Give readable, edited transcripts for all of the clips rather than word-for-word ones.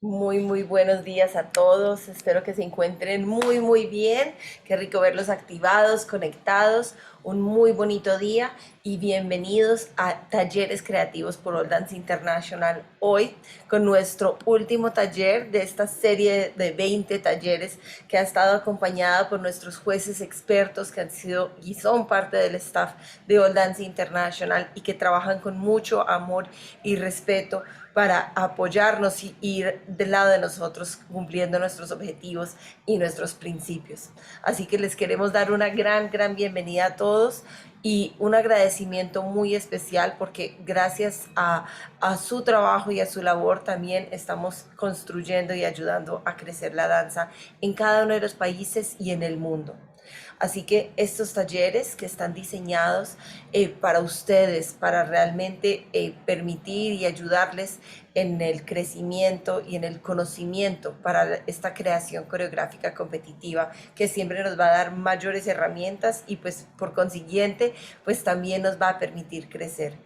Muy buenos días a todos. Espero que se encuentren muy bien. Qué rico verlos activados, conectados. Un muy bonito día y bienvenidos a Talleres Creativos por All Dance International. Hoy con nuestro último taller de esta serie de 20 talleres que ha estado acompañada por nuestros jueces expertos que han sido y son parte del staff de All Dance International y que trabajan con mucho amor y respeto para apoyarnos y ir del lado de nosotros cumpliendo nuestros objetivos y nuestros principios. Así que les queremos dar una gran bienvenida a todos y un agradecimiento muy especial porque gracias a su trabajo y a su labor también estamos construyendo y ayudando a crecer la danza en cada uno de los países y en el mundo. Así que estos talleres que están diseñados para ustedes, para realmente permitir y ayudarles en el crecimiento y en el conocimiento para esta creación coreográfica competitiva que siempre nos va a dar mayores herramientas y pues por consiguiente pues también nos va a permitir crecer.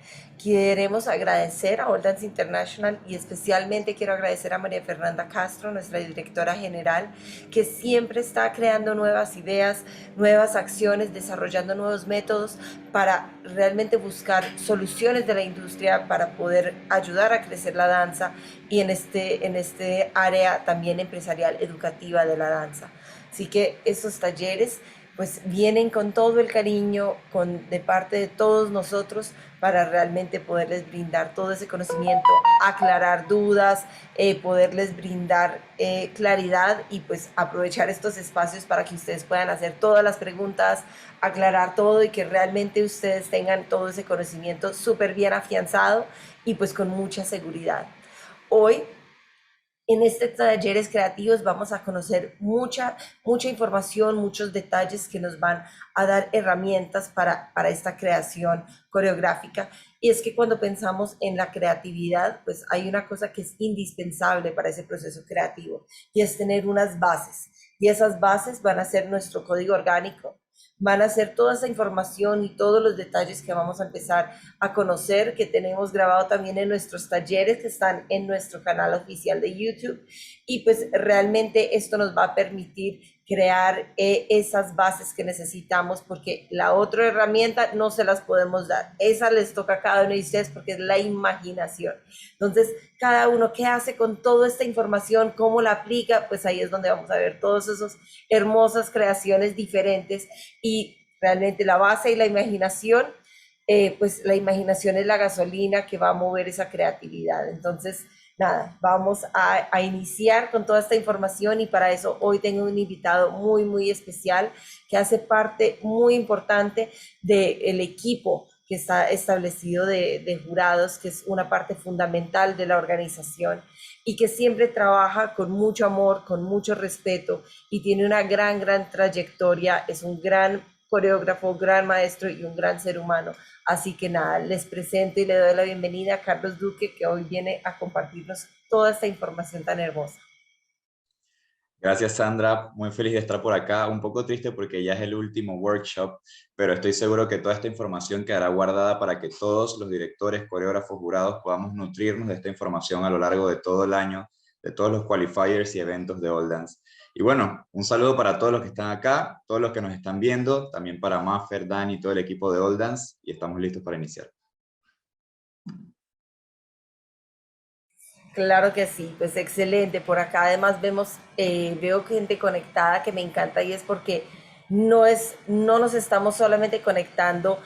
Queremos agradecer a All Dance International y especialmente quiero agradecer a María Fernanda Castro, nuestra directora general, que siempre está creando nuevas ideas, nuevas acciones, desarrollando nuevos métodos para realmente buscar soluciones de la industria para poder ayudar a crecer la danza y en este área también empresarial educativa de la danza. Así que estos talleres pues vienen con todo el cariño de parte de todos nosotros para realmente poderles brindar todo ese conocimiento, aclarar dudas, poderles brindar claridad y pues aprovechar estos espacios para que ustedes puedan hacer todas las preguntas, aclarar todo y que realmente ustedes tengan todo ese conocimiento súper bien afianzado y pues con mucha seguridad. Hoy en este talleres creativos vamos a conocer mucha información, muchos detalles que nos van a dar herramientas para esta creación coreográfica. Y es que cuando pensamos en la creatividad, pues hay una cosa que es indispensable para ese proceso creativo y es tener unas bases. Y esas bases van a ser nuestro código orgánico, van a ser toda esa información y todos los detalles que vamos a empezar a conocer, que tenemos grabado también en nuestros talleres que están en nuestro canal oficial de YouTube. Y pues realmente esto nos va a permitir crear esas bases que necesitamos porque la otra herramienta no se las podemos dar. Esa les toca a cada uno de ustedes porque es la imaginación. Entonces, cada uno qué hace con toda esta información, cómo la aplica, pues ahí es donde vamos a ver todas esas hermosas creaciones diferentes y realmente la base y la imaginación, pues la imaginación es la gasolina que va a mover esa creatividad. Entonces, nada, vamos a iniciar con toda esta información y para eso hoy tengo un invitado muy especial que hace parte muy importante del equipo que está establecido de jurados, que es una parte fundamental de la organización y que siempre trabaja con mucho amor, con mucho respeto y tiene una gran trayectoria, es un gran coreógrafo, gran maestro y un gran ser humano. Así que nada, les presento y le doy la bienvenida a Carlos Duque, que hoy viene a compartirnos toda esta información tan hermosa. Gracias, Sandra. Muy feliz de estar por acá. Un poco triste porque ya es el último workshop, pero estoy seguro que toda esta información quedará guardada para que todos los directores, coreógrafos, jurados podamos nutrirnos de esta información a lo largo de todo el año, de todos los qualifiers y eventos de All Dance. Y bueno, un saludo para todos los que están acá, todos los que nos están viendo, también para Maffer, Dan y todo el equipo de All Dance, y estamos listos para iniciar. Claro que sí, pues excelente. Por acá además veo gente conectada que me encanta y es porque no nos estamos solamente conectando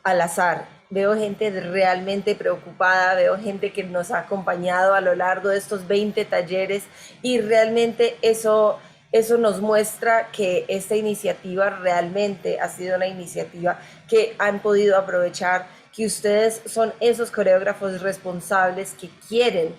al azar. Veo gente realmente preocupada, veo gente que nos ha acompañado a lo largo de estos 20 talleres y realmente eso nos muestra que esta iniciativa realmente ha sido una iniciativa que han podido aprovechar, que ustedes son esos coreógrafos responsables que quieren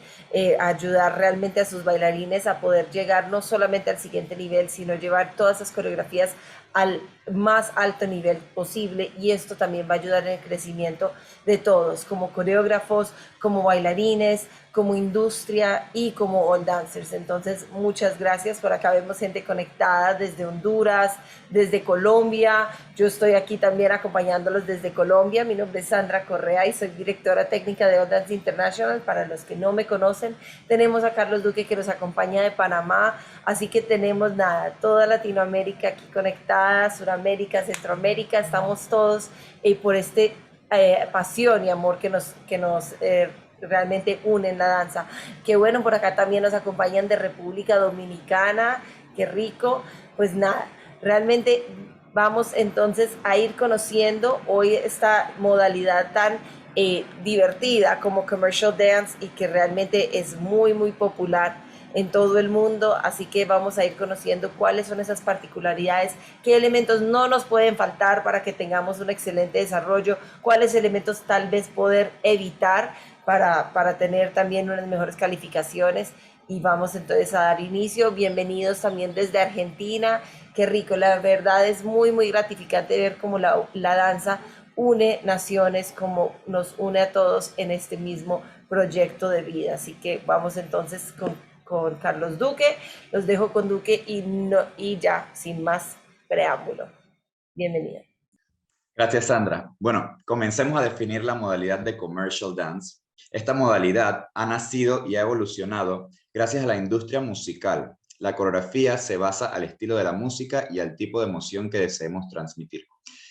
ayudar realmente a sus bailarines a poder llegar no solamente al siguiente nivel, sino llevar todas esas coreografías al más alto nivel posible, y esto también va a ayudar en el crecimiento de todos, como coreógrafos, como bailarines, como industria y como all dancers. Entonces, muchas gracias. Por acá vemos gente conectada desde Honduras, desde Colombia. Yo estoy aquí también acompañándolos desde Colombia. Mi nombre es Sandra Correa y soy directora técnica de All Dance International. Para los que no me conocen, tenemos a Carlos Duque, que nos acompaña de Panamá. Así que tenemos nada, toda Latinoamérica aquí conectada, Suramérica, Centroamérica. Estamos todos por este pasión y amor que nos realmente unen la danza. Qué bueno, por acá también nos acompañan de República Dominicana, qué rico. Pues nada, realmente vamos entonces a ir conociendo hoy esta modalidad tan divertida como commercial dance, y que realmente es muy, muy popular en todo el mundo. Así que vamos a ir conociendo cuáles son esas particularidades, qué elementos no nos pueden faltar para que tengamos un excelente desarrollo, cuáles elementos tal vez poder evitar para tener también unas mejores calificaciones. Y vamos entonces a dar inicio. Bienvenidos también desde Argentina. Qué rico, la verdad es muy, muy gratificante ver cómo la danza une naciones, como nos une a todos en este mismo proyecto de vida. Así que vamos entonces con Carlos Duque. Los dejo con Duque y, no, y ya, sin más preámbulo. Bienvenida. Gracias, Sandra. Bueno, comencemos a definir la modalidad de commercial dance. Esta modalidad ha nacido y ha evolucionado gracias a la industria musical. La coreografía se basa al estilo de la música y al tipo de emoción que deseemos transmitir.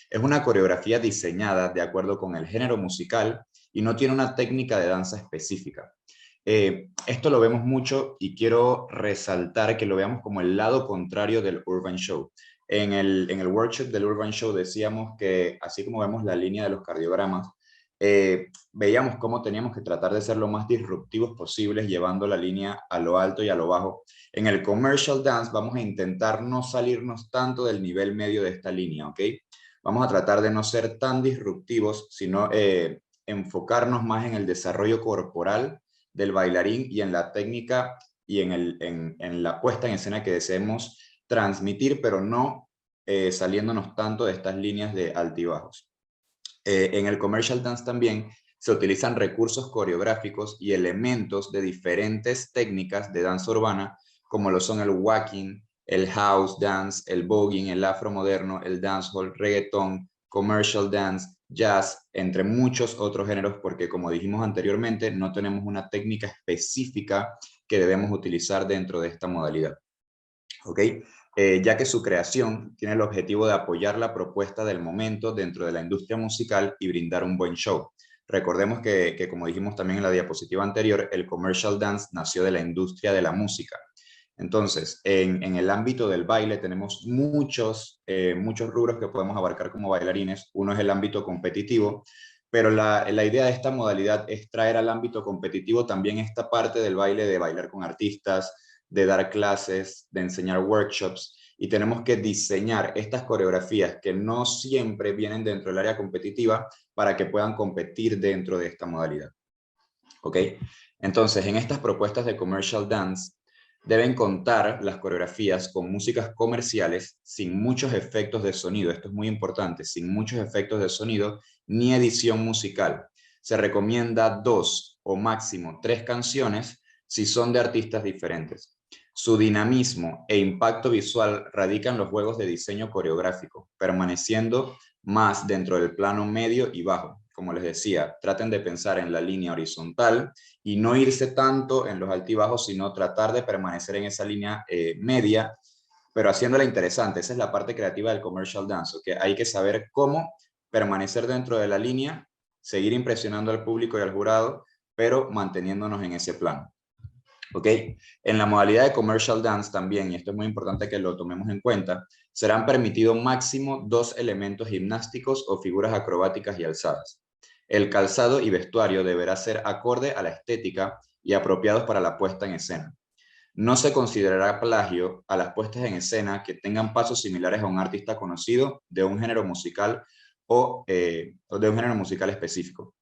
Es una coreografía diseñada de acuerdo con el género musical y no tiene una técnica de danza específica. Esto lo vemos mucho y quiero resaltar que lo veamos como el lado contrario del urban show. En el workshop del Urban Show decíamos que, así como vemos la línea de los cardiogramas, veíamos cómo teníamos que tratar de ser lo más disruptivos posibles, llevando la línea a lo alto y a lo bajo. En el commercial dance vamos a intentar no salirnos tanto del nivel medio de esta línea, ¿ok? Vamos a tratar de no ser tan disruptivos, sino enfocarnos más en el desarrollo corporal del bailarín y en la técnica y en la puesta en escena que deseemos transmitir, pero no saliéndonos tanto de estas líneas de altibajos. En el commercial dance también se utilizan recursos coreográficos y elementos de diferentes técnicas de danza urbana, como lo son el walking, el house dance, el voguing, el afro moderno, el dancehall, reggaeton, commercial dance, jazz, entre muchos otros géneros, porque como dijimos anteriormente, no tenemos una técnica específica que debemos utilizar dentro de esta modalidad. ¿Ok? Ya que su creación tiene el objetivo de apoyar la propuesta del momento dentro de la industria musical y brindar un buen show. Recordemos que como dijimos también en la diapositiva anterior, el commercial dance nació de la industria de la música. Entonces, en el ámbito del baile tenemos muchos rubros que podemos abarcar como bailarines. Uno es el ámbito competitivo, pero la idea de esta modalidad es traer al ámbito competitivo también esta parte del baile, de bailar con artistas, de dar clases, de enseñar workshops, y tenemos que diseñar estas coreografías que no siempre vienen dentro del área competitiva para que puedan competir dentro de esta modalidad. ¿Ok? Entonces, en estas propuestas de commercial dance, deben contar las coreografías con músicas comerciales sin muchos efectos de sonido. Esto es muy importante, sin muchos efectos de sonido ni edición musical. Se recomienda 2 o máximo 3 canciones si son de artistas diferentes. Su dinamismo e impacto visual radican en los juegos de diseño coreográfico, permaneciendo más dentro del plano medio y bajo. Como les decía, traten de pensar en la línea horizontal y no irse tanto en los altibajos, sino tratar de permanecer en esa línea media, pero haciéndola interesante. Esa es la parte creativa del commercial dance, que hay que saber cómo permanecer dentro de la línea, seguir impresionando al público y al jurado, pero manteniéndonos en ese plano. ¿Ok? En la modalidad de commercial dance también, y esto es muy importante que lo tomemos en cuenta, serán permitidos máximo 2 elementos gimnásticos o figuras acrobáticas y alzadas. El calzado y vestuario deberá ser acorde a la estética y apropiados para la puesta en escena. No se considerará plagio a las puestas en escena que tengan pasos similares a un artista conocido de un género musical o de un género musical específico.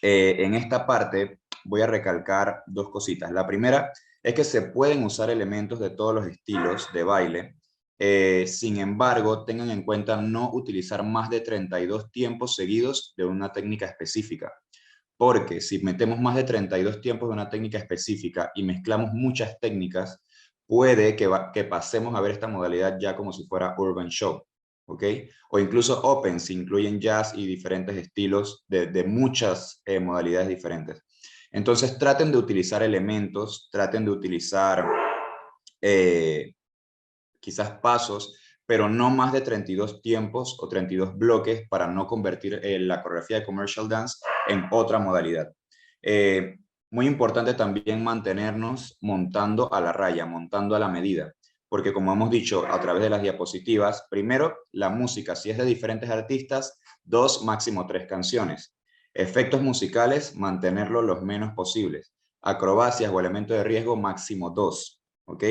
En esta parte voy a recalcar 2 cositas. La primera es que se pueden usar elementos de todos los estilos de baile Sin embargo, tengan en cuenta no utilizar más de 32 tiempos seguidos de una técnica específica. Porque si metemos más de 32 tiempos de una técnica específica y mezclamos muchas técnicas, puede que pasemos a ver esta modalidad ya como si fuera urban show, ¿ok? O incluso open, si incluyen jazz y diferentes estilos de muchas modalidades diferentes. Entonces traten de utilizar elementos, traten de utilizar quizás pasos, pero no más de 32 tiempos o 32 bloques para no convertir la coreografía de commercial dance en otra modalidad. Muy importante también mantenernos montando a la raya, montando a la medida, porque como hemos dicho a través de las diapositivas, primero, la música, si es de diferentes artistas, 2, máximo 3 canciones. Efectos musicales, mantenerlo los menos posibles. Acrobacias o elementos de riesgo, máximo 2, ¿ok?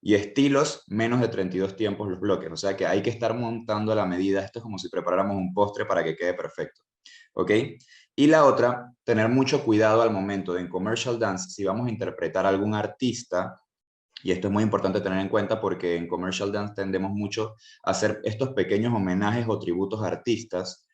Y estilos, menos de 32 tiempos los bloques. O sea que hay que estar montando a la medida. Esto es como si preparáramos un postre para que quede perfecto. ¿Ok? Y la otra, tener mucho cuidado al momento de en commercial dance, si vamos a interpretar a algún artista, y esto es muy importante tener en cuenta porque en commercial dance tendemos mucho a hacer estos pequeños homenajes o tributos a artistas,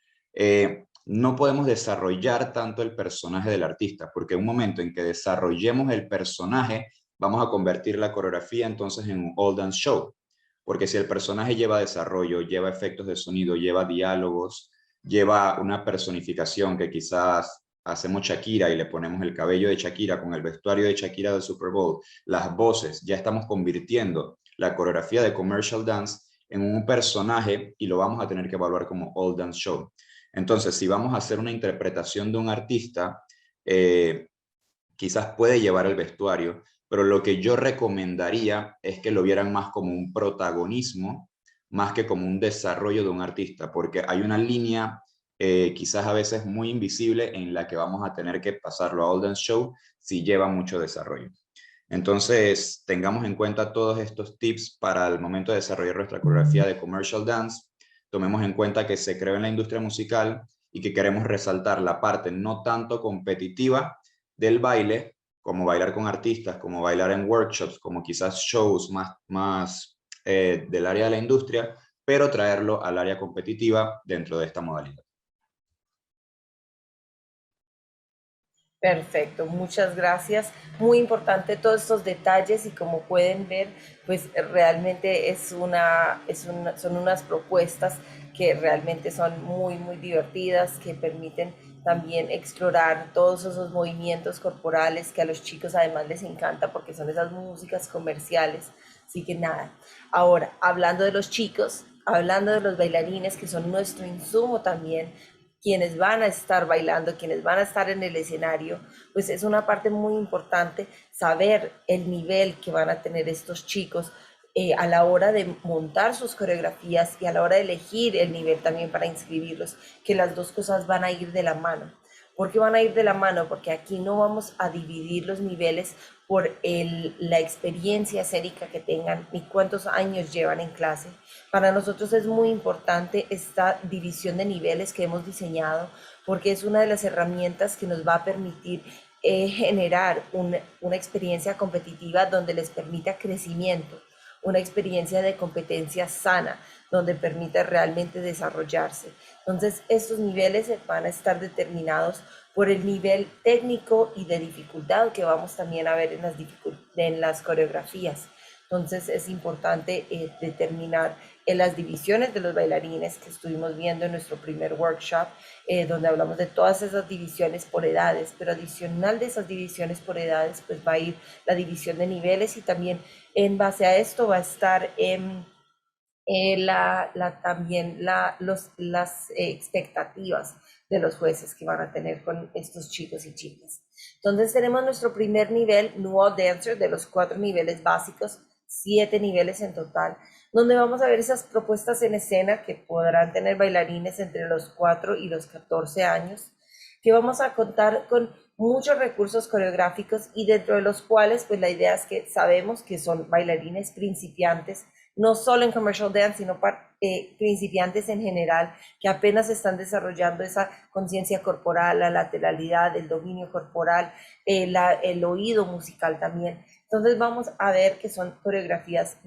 no podemos desarrollar tanto el personaje del artista, porque en un momento en que desarrollemos el personaje, vamos a convertir la coreografía entonces en un all dance show. Porque si el personaje lleva desarrollo, lleva efectos de sonido, lleva diálogos, lleva una personificación que quizás hacemos Shakira y le ponemos el cabello de Shakira con el vestuario de Shakira del Super Bowl, las voces, ya estamos convirtiendo la coreografía de commercial dance en un personaje y lo vamos a tener que evaluar como all dance show. Entonces, si vamos a hacer una interpretación de un artista, quizás puede llevar el vestuario, pero lo que yo recomendaría es que lo vieran más como un protagonismo, más que como un desarrollo de un artista, porque hay una línea quizás a veces muy invisible en la que vamos a tener que pasarlo a All Dance Show si lleva mucho desarrollo. Entonces, tengamos en cuenta todos estos tips para el momento de desarrollar nuestra coreografía de commercial dance. Tomemos en cuenta que se creó en la industria musical y que queremos resaltar la parte no tanto competitiva del baile, como bailar con artistas, como bailar en workshops, como quizás shows más del área de la industria, pero traerlo al área competitiva dentro de esta modalidad. Perfecto, muchas gracias. Muy importante todos estos detalles y como pueden ver, pues realmente son unas propuestas que realmente son muy, muy divertidas, que permiten también explorar todos esos movimientos corporales que a los chicos además les encanta porque son esas músicas comerciales. Así que nada, ahora hablando de los chicos, hablando de los bailarines que son nuestro insumo también, quienes van a estar bailando, quienes van a estar en el escenario, pues es una parte muy importante saber el nivel que van a tener estos chicos a la hora de montar sus coreografías y a la hora de elegir el nivel también para inscribirlos, que las dos cosas van a ir de la mano. ¿Por qué van a ir de la mano? Porque aquí no vamos a dividir los niveles por la experiencia escénica que tengan ni cuántos años llevan en clase. Para nosotros es muy importante esta división de niveles que hemos diseñado porque es una de las herramientas que nos va a permitir generar una experiencia competitiva donde les permita crecimiento, una experiencia de competencia sana, donde permita realmente desarrollarse. Entonces, estos niveles van a estar determinados por el nivel técnico y de dificultad que vamos también a ver en las coreografías. Entonces, es importante determinar en las divisiones de los bailarines que estuvimos viendo en nuestro primer workshop, donde hablamos de todas esas divisiones por edades, pero adicional de esas divisiones por edades, pues va a ir la división de niveles y también en base a esto va a estar también las expectativas de los jueces que van a tener con estos chicos y chicas. Entonces tenemos nuestro primer nivel, Nuo Dancer, de los 4 niveles básicos, 7 niveles en total, donde vamos a ver esas propuestas en escena que podrán tener bailarines entre los 4 y los 14 años, que vamos a contar con muchos recursos coreográficos y dentro de los cuales pues la idea es que sabemos que son bailarines principiantes, no solo en commercial dance, sino para principiantes en general, que apenas están desarrollando esa conciencia corporal, la lateralidad, el dominio corporal, el oído musical también. Entonces vamos a ver que son coreografías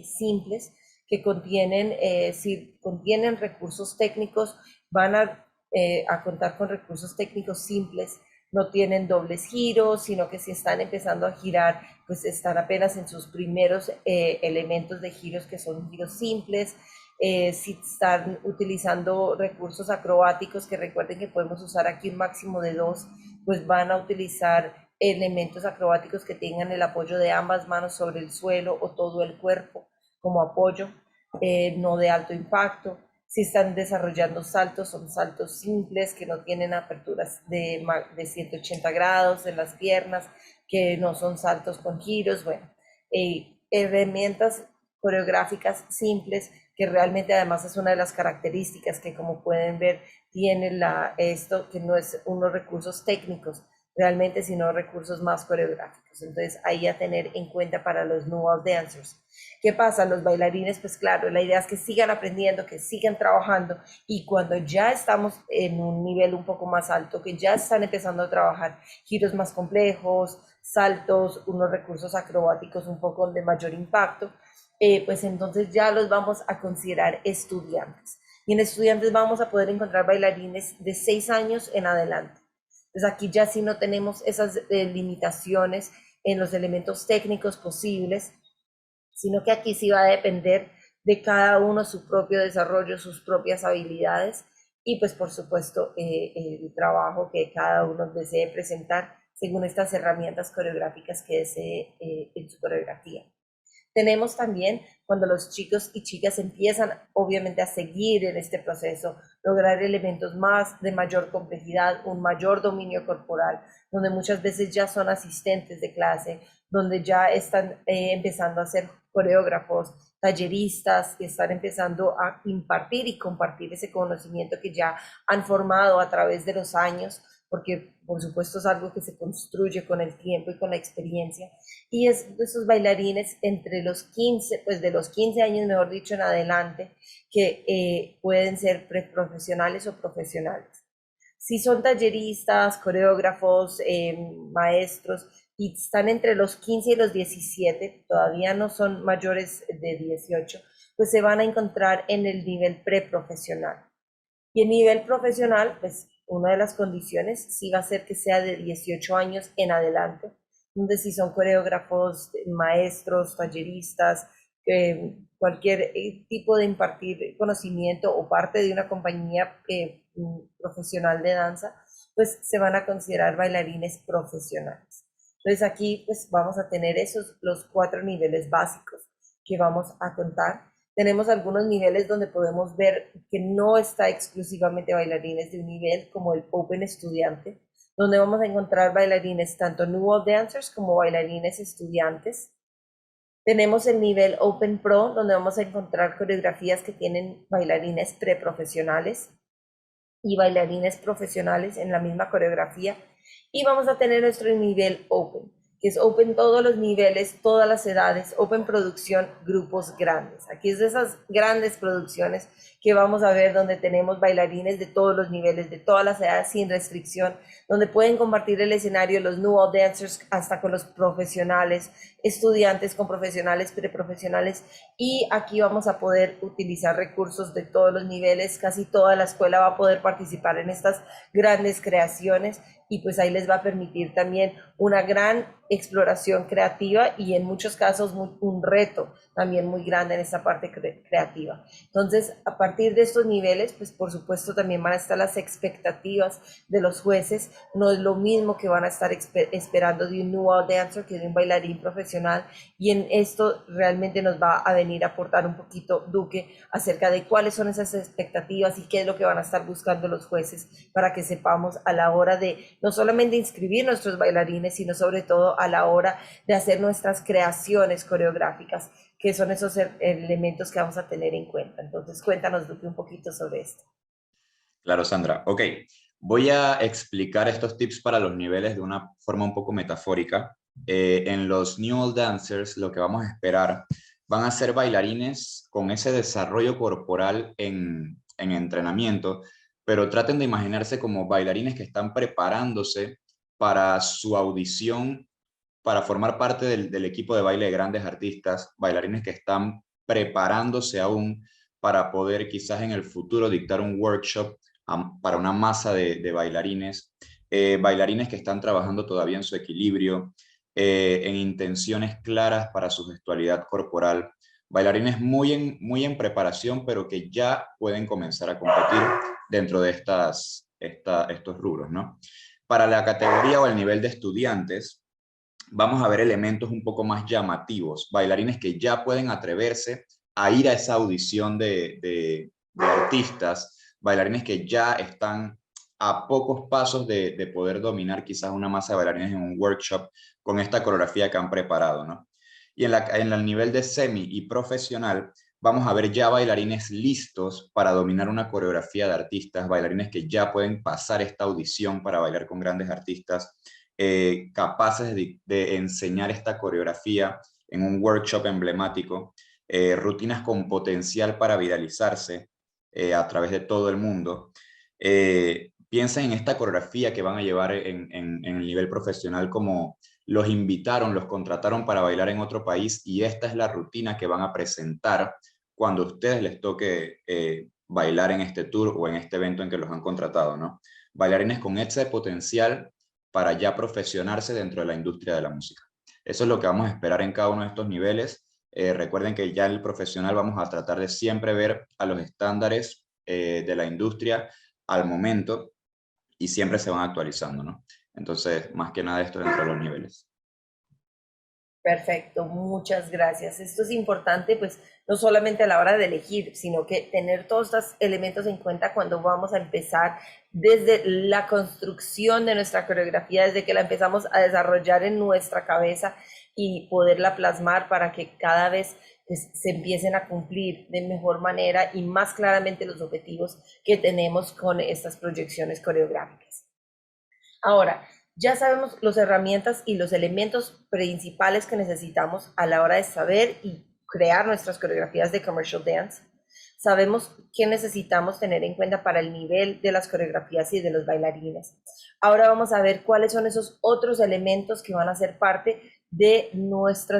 simples, que contienen, si contienen recursos técnicos, van a contar con recursos técnicos simples, no tienen dobles giros, sino que si están empezando a girar, pues están apenas en sus primeros elementos de giros que son giros simples. Si están utilizando recursos acrobáticos, que recuerden que podemos usar aquí un máximo de 2, pues van a utilizar elementos acrobáticos que tengan el apoyo de ambas manos sobre el suelo o todo el cuerpo como apoyo, no de alto impacto. Si están desarrollando saltos, son saltos simples que no tienen aperturas de 180 grados en las piernas, que no son saltos con giros. Bueno, herramientas coreográficas simples, que realmente además es una de las características que, como pueden ver, tiene esto, que no es unos recursos técnicos realmente, sino recursos más coreográficos. Entonces, ahí a tener en cuenta para los Nual Dancers. ¿Qué pasa? Los bailarines, pues claro, la idea es que sigan aprendiendo, que sigan trabajando, y cuando ya estamos en un nivel un poco más alto, que ya están empezando a trabajar giros más complejos, saltos, unos recursos acrobáticos un poco de mayor impacto, pues entonces ya los vamos a considerar estudiantes. Y en estudiantes vamos a poder encontrar bailarines de 6 años en adelante. Entonces aquí ya sí no tenemos esas limitaciones en los elementos técnicos posibles, sino que aquí sí va a depender de cada uno su propio desarrollo, sus propias habilidades y pues por supuesto el trabajo que cada uno desee presentar según estas herramientas coreográficas que desee en su coreografía. Tenemos también cuando los chicos y chicas empiezan obviamente a seguir en este proceso, lograr elementos más de mayor complejidad, un mayor dominio corporal, donde muchas veces ya son asistentes de clase, donde ya están empezando a ser coreógrafos, talleristas, que están empezando a impartir y compartir ese conocimiento que ya han formado a través de los años, porque por supuesto es algo que se construye con el tiempo y con la experiencia. Y es de esos bailarines entre los 15, pues de los 15 años, mejor dicho, en adelante, que pueden ser preprofesionales o profesionales. Si son talleristas, coreógrafos, maestros, y están entre los 15 y los 17, todavía no son mayores de 18, pues se van a encontrar en el nivel preprofesional. Y el nivel profesional, pues una de las condiciones sí va a ser que sea de 18 años en adelante, donde si son coreógrafos, maestros, talleristas, cualquier tipo de impartir conocimiento o parte de una compañía profesional de danza, pues se van a considerar bailarines profesionales. Entonces aquí pues vamos a tener esos los 4 niveles básicos que vamos a contar. Tenemos algunos niveles donde podemos ver que no está exclusivamente bailarines de un nivel, como el Open Estudiante, donde vamos a encontrar bailarines tanto New Dancers como bailarines estudiantes. Tenemos el nivel Open Pro, donde vamos a encontrar coreografías que tienen bailarines preprofesionales y bailarines profesionales en la misma coreografía. Y vamos a tener nuestro nivel Open, que es Open todos los niveles, todas las edades, Open producción, grupos grandes. Aquí es de esas grandes producciones que vamos a ver donde tenemos bailarines de todos los niveles, de todas las edades, sin restricción, donde pueden compartir el escenario los New Dancers hasta con los profesionales, estudiantes con profesionales, preprofesionales, y aquí vamos a poder utilizar recursos de todos los niveles. Casi toda la escuela va a poder participar en estas grandes creaciones, y pues ahí les va a permitir también una gran exploración creativa y en muchos casos un reto también muy grande en esta parte creativa. Entonces, a partir de estos niveles, pues por supuesto también van a estar las expectativas de los jueces. No es lo mismo que van a estar esperando de un New Dancer que de un bailarín profesional, y en esto realmente nos va a venir a aportar un poquito Duque acerca de cuáles son esas expectativas y qué es lo que van a estar buscando los jueces, para que sepamos a la hora de no solamente inscribir nuestros bailarines, sino sobre todo a la hora de hacer nuestras creaciones coreográficas, que son esos elementos que vamos a tener en cuenta. Entonces, cuéntanos, Duque, un poquito sobre esto. Claro, Sandra. Ok, voy a explicar estos tips para los niveles de una forma un poco metafórica. En los New Dancers lo que vamos a esperar van a ser bailarines con ese desarrollo corporal en entrenamiento, pero traten de imaginarse como bailarines que están preparándose para su audición, para formar parte del equipo de baile de grandes artistas, bailarines que están preparándose aún para poder quizás en el futuro dictar un workshop para una masa de bailarines, bailarines que están trabajando todavía en su equilibrio, en intenciones claras para su gestualidad corporal, bailarines muy en preparación, pero que ya pueden comenzar a competir dentro de estos rubros, ¿no? Para la categoría o el nivel de estudiantes, vamos a ver elementos un poco más llamativos, bailarines que ya pueden atreverse a ir a esa audición de artistas, bailarines que ya están a pocos pasos de poder dominar quizás una masa de bailarines en un workshop con esta coreografía que han preparado, ¿no? Y en el nivel de semi y profesional, vamos a ver ya bailarines listos para dominar una coreografía de artistas, bailarines que ya pueden pasar esta audición para bailar con grandes artistas, capaces de enseñar esta coreografía en un workshop emblemático, rutinas con potencial para viralizarse a través de todo el mundo. Piensen en esta coreografía que van a llevar en el nivel profesional, como los invitaron, los contrataron para bailar en otro país y esta es la rutina que van a presentar cuando a ustedes les toque bailar en este tour o en este evento en que los han contratado, ¿no? Bailarines con ese potencial para ya profesionarse dentro de la industria de la música. Eso es lo que vamos a esperar en cada uno de estos niveles. Recuerden que ya en el profesional vamos a tratar de siempre ver a los estándares de la industria al momento y siempre se van actualizando, ¿no? Entonces, más que nada esto dentro de los niveles. Perfecto, muchas gracias. Esto es importante, pues, no solamente a la hora de elegir, sino que tener todos estos elementos en cuenta cuando vamos a empezar desde la construcción de nuestra coreografía, desde que la empezamos a desarrollar en nuestra cabeza y poderla plasmar para que cada vez pues, se empiecen a cumplir de mejor manera y más claramente los objetivos que tenemos con estas proyecciones coreográficas. Ahora, ya sabemos las herramientas y los elementos principales que necesitamos a la hora de saber y crear nuestras coreografías de commercial dance. Sabemos qué necesitamos tener en cuenta para el nivel de las coreografías y de los bailarines. Ahora vamos a ver cuáles son esos otros elementos que van a ser parte de nuestro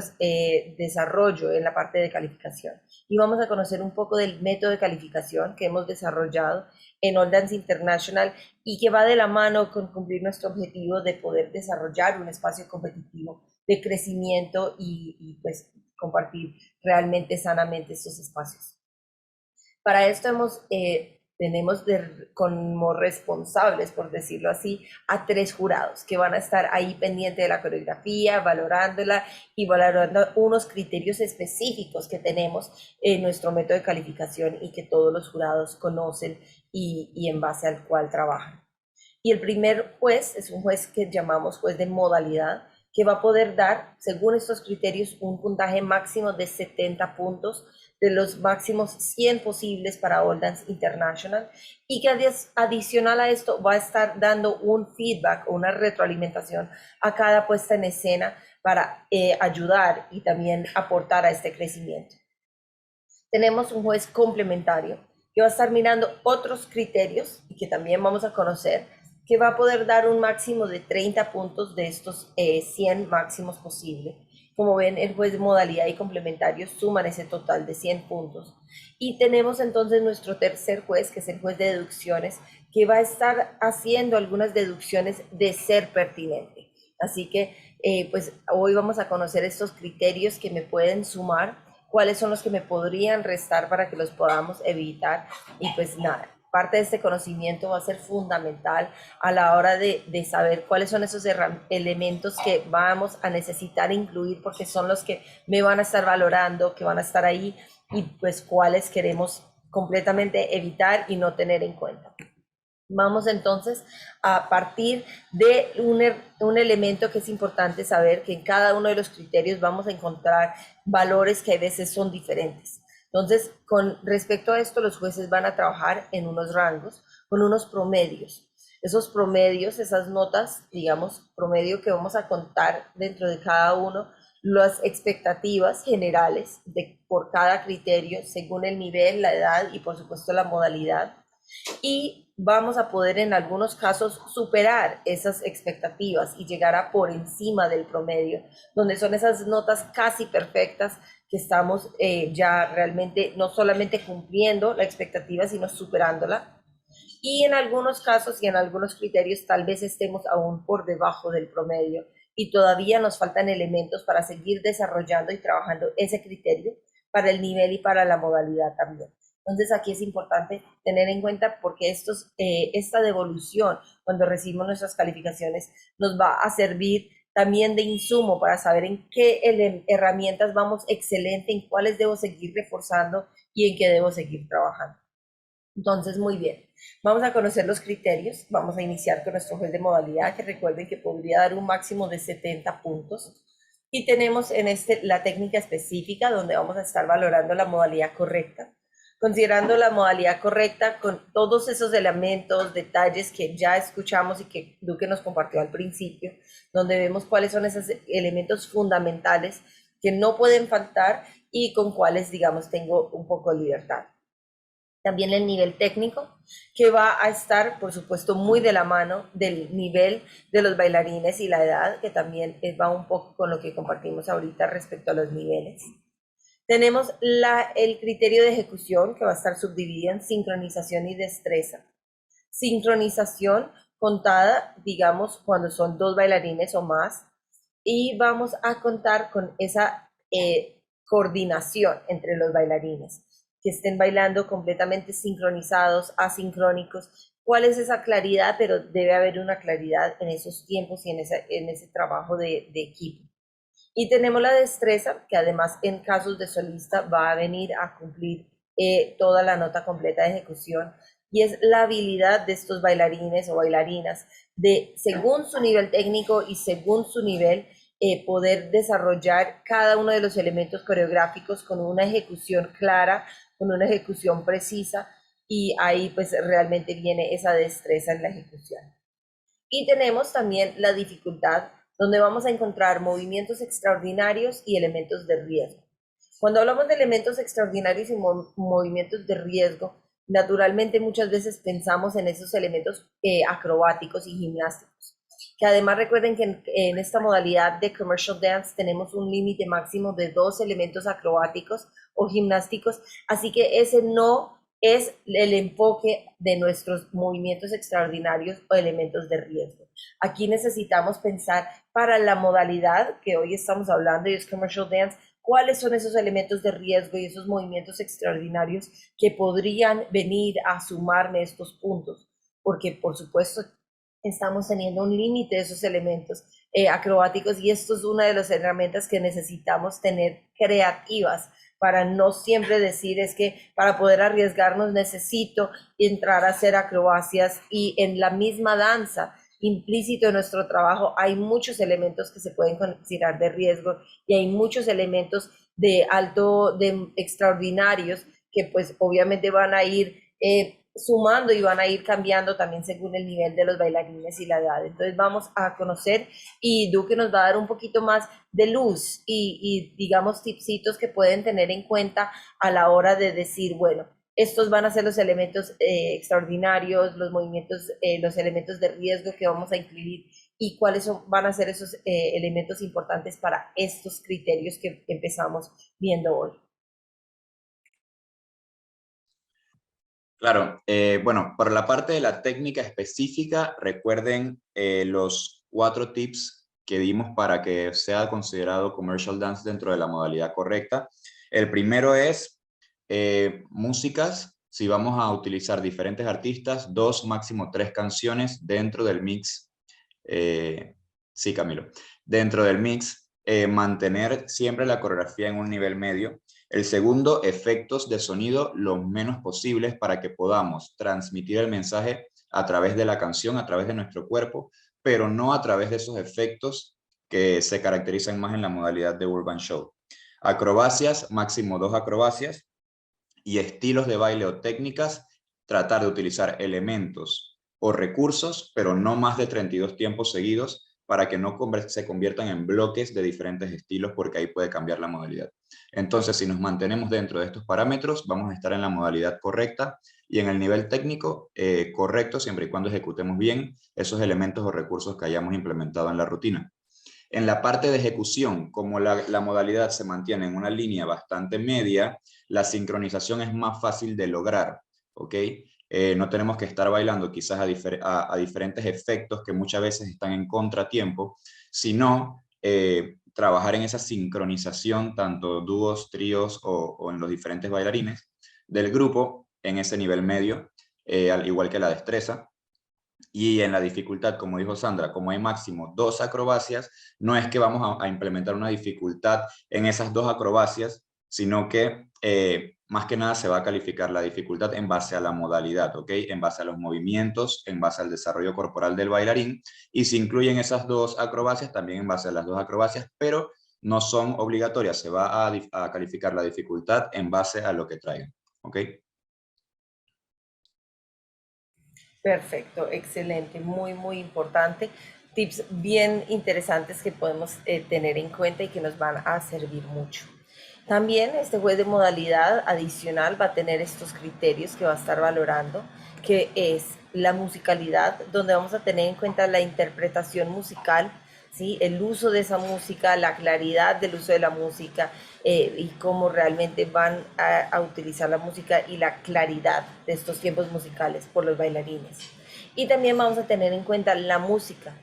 desarrollo en la parte de calificación. Y vamos a conocer un poco del método de calificación que hemos desarrollado en All Dance International y que va de la mano con cumplir nuestro objetivo de poder desarrollar un espacio competitivo de crecimiento y pues compartir realmente sanamente estos espacios. Para esto tenemos como responsables, por decirlo así, a 3 jurados que van a estar ahí pendientes de la coreografía, valorándola y valorando unos criterios específicos que tenemos en nuestro método de calificación y que todos los jurados conocen y en base al cual trabajan. Y el primer juez es un juez que llamamos juez de modalidad, que va a poder dar, según estos criterios, un puntaje máximo de 70 puntos de los máximos 100 posibles para All Dance International y que adicional a esto va a estar dando un feedback o una retroalimentación a cada puesta en escena para ayudar y también aportar a este crecimiento. Tenemos un juez complementario que va a estar mirando otros criterios y que también vamos a conocer, que va a poder dar un máximo de 30 puntos de estos 100 máximos posibles. Como ven, el juez de modalidad y complementario suman ese total de 100 puntos. Y tenemos entonces nuestro tercer juez, que es el juez de deducciones, que va a estar haciendo algunas deducciones de ser pertinente. Así que pues hoy vamos a conocer estos criterios que me pueden sumar, cuáles son los que me podrían restar para que los podamos evitar. Y pues nada, parte de este conocimiento va a ser fundamental a la hora de saber cuáles son esos elementos que vamos a necesitar incluir porque son los que me van a estar valorando, que van a estar ahí y pues cuáles queremos completamente evitar y no tener en cuenta. Vamos entonces a partir de un elemento que es importante saber, que en cada uno de los criterios vamos a encontrar valores que a veces son diferentes. Entonces, con respecto a esto, los jueces van a trabajar en unos rangos, con unos promedios. Esos promedios, esas notas, digamos, promedio que vamos a contar dentro de cada uno, las expectativas generales por cada criterio, según el nivel, la edad y por supuesto la modalidad. Y vamos a poder en algunos casos superar esas expectativas y llegar a por encima del promedio, donde son esas notas casi perfectas que estamos ya realmente no solamente cumpliendo la expectativa, sino superándola. Y en algunos casos y en algunos criterios tal vez estemos aún por debajo del promedio y todavía nos faltan elementos para seguir desarrollando y trabajando ese criterio para el nivel y para la modalidad también. Entonces aquí es importante tener en cuenta porque esta devolución cuando recibimos nuestras calificaciones nos va a servir también de insumo para saber en qué herramientas vamos excelente, en cuáles debo seguir reforzando y en qué debo seguir trabajando. Entonces, muy bien. Vamos a conocer los criterios. Vamos a iniciar con nuestro juez de modalidad, que recuerden que podría dar un máximo de 70 puntos. Y tenemos en la técnica específica, donde vamos a estar valorando la modalidad correcta. Considerando la modalidad correcta con todos esos elementos, detalles que ya escuchamos y que Duque nos compartió al principio, donde vemos cuáles son esos elementos fundamentales que no pueden faltar y con cuáles, digamos, tengo un poco de libertad. También el nivel técnico, que va a estar, por supuesto, muy de la mano del nivel de los bailarines y la edad, que también va un poco con lo que compartimos ahorita respecto a los niveles. Tenemos el criterio de ejecución, que va a estar subdividido en sincronización y destreza. Sincronización contada, digamos, cuando son 2 bailarines o más, y vamos a contar con esa coordinación entre los bailarines, que estén bailando completamente sincronizados, asincrónicos. ¿Cuál es esa claridad? Pero debe haber una claridad en esos tiempos y en ese trabajo de equipo. Y tenemos la destreza, que además en casos de solista va a venir a cumplir toda la nota completa de ejecución, y es la habilidad de estos bailarines o bailarinas de, según su nivel técnico y según su nivel, poder desarrollar cada uno de los elementos coreográficos con una ejecución clara, con una ejecución precisa, y ahí pues realmente viene esa destreza en la ejecución. Y tenemos también la dificultad, donde vamos a encontrar movimientos extraordinarios y elementos de riesgo. Cuando hablamos de elementos extraordinarios y movimientos de riesgo, naturalmente muchas veces pensamos en esos elementos acrobáticos y gimnásticos, que además recuerden que en esta modalidad de commercial dance tenemos un límite máximo de 2 elementos acrobáticos o gimnásticos, así que ese no es el enfoque de nuestros movimientos extraordinarios o elementos de riesgo. Aquí necesitamos pensar para la modalidad que hoy estamos hablando y es commercial dance, cuáles son esos elementos de riesgo y esos movimientos extraordinarios que podrían venir a sumarme estos puntos, porque por supuesto estamos teniendo un límite de esos elementos acrobáticos, y esto es una de las herramientas que necesitamos tener creativas para no siempre decir es que para poder arriesgarnos necesito entrar a hacer acrobacias, y en la misma danza implícito en nuestro trabajo hay muchos elementos que se pueden considerar de riesgo y hay muchos elementos de extraordinarios que pues obviamente van a ir sumando y van a ir cambiando también según el nivel de los bailarines y la edad. Entonces vamos a conocer, y Duque nos va a dar un poquito más de luz y digamos tipsitos que pueden tener en cuenta a la hora de decir, bueno, estos van a ser los elementos extraordinarios, los movimientos, los elementos de riesgo que vamos a incluir, y cuáles van a ser esos elementos importantes para estos criterios que empezamos viendo hoy. Claro, bueno, por la parte de la técnica específica, recuerden los 4 tips que dimos para que sea considerado commercial dance dentro de la modalidad correcta. El primero es músicas. Si vamos a utilizar diferentes artistas, 2, máximo 3 canciones dentro del mix. Sí, Camilo. Dentro del mix, mantener siempre la coreografía en un nivel medio. El segundo, efectos de sonido lo menos posibles para que podamos transmitir el mensaje a través de la canción, a través de nuestro cuerpo, pero no a través de esos efectos que se caracterizan más en la modalidad de Urban Show. Acrobacias, máximo 2 acrobacias, y estilos de baile o técnicas, tratar de utilizar elementos o recursos, pero no más de 32 tiempos seguidos para que no se conviertan en bloques de diferentes estilos, porque ahí puede cambiar la modalidad. Entonces, si nos mantenemos dentro de estos parámetros, vamos a estar en la modalidad correcta y en el nivel técnico correcto, siempre y cuando ejecutemos bien esos elementos o recursos que hayamos implementado en la rutina. En la parte de ejecución, como la modalidad se mantiene en una línea bastante media, la sincronización es más fácil de lograr, ¿ok? No tenemos que estar bailando quizás a diferentes efectos que muchas veces están en contratiempo, sino trabajar en esa sincronización, tanto dúos, tríos o en los diferentes bailarines del grupo, en ese nivel medio, al igual que la destreza. Y en la dificultad, como dijo Sandra, como hay máximo 2 acrobacias, no es que vamos a implementar una dificultad en esas 2 acrobacias, sino que más que nada se va a calificar la dificultad en base a la modalidad, ¿ok? En base a los movimientos, en base al desarrollo corporal del bailarín, y si incluyen esas 2 acrobacias, también en base a las 2 acrobacias, pero no son obligatorias, se va a calificar la dificultad en base a lo que traigan, ¿ok? Perfecto, excelente, muy, muy importante. Tips bien interesantes que podemos tener en cuenta y que nos van a servir mucho. También este juez de modalidad adicional va a tener estos criterios que va a estar valorando, que es la musicalidad, donde vamos a tener en cuenta la interpretación musical, ¿sí? El uso de esa música, la claridad del uso de la música, y cómo realmente van a utilizar la música y la claridad de estos tiempos musicales por los bailarines. Y también vamos a tener en cuenta la música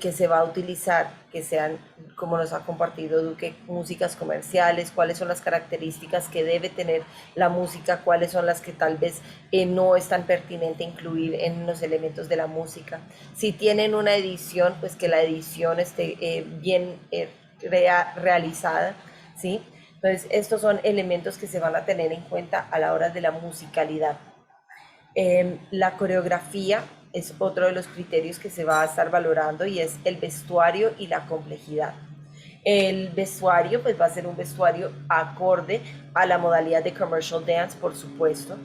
que se va a utilizar, que sean, como nos ha compartido Duque, músicas comerciales, cuáles son las características que debe tener la música, cuáles son las que tal vez no es tan pertinente incluir en los elementos de la música. Si tienen una edición, pues que la edición esté bien realizada, ¿sí? Entonces, estos son elementos que se van a tener en cuenta a la hora de la musicalidad. La coreografía es otro de los criterios que se va a estar valorando y es el vestuario y la complejidad. El vestuario pues va a ser un vestuario acorde a la modalidad de commercial dance, por supuesto.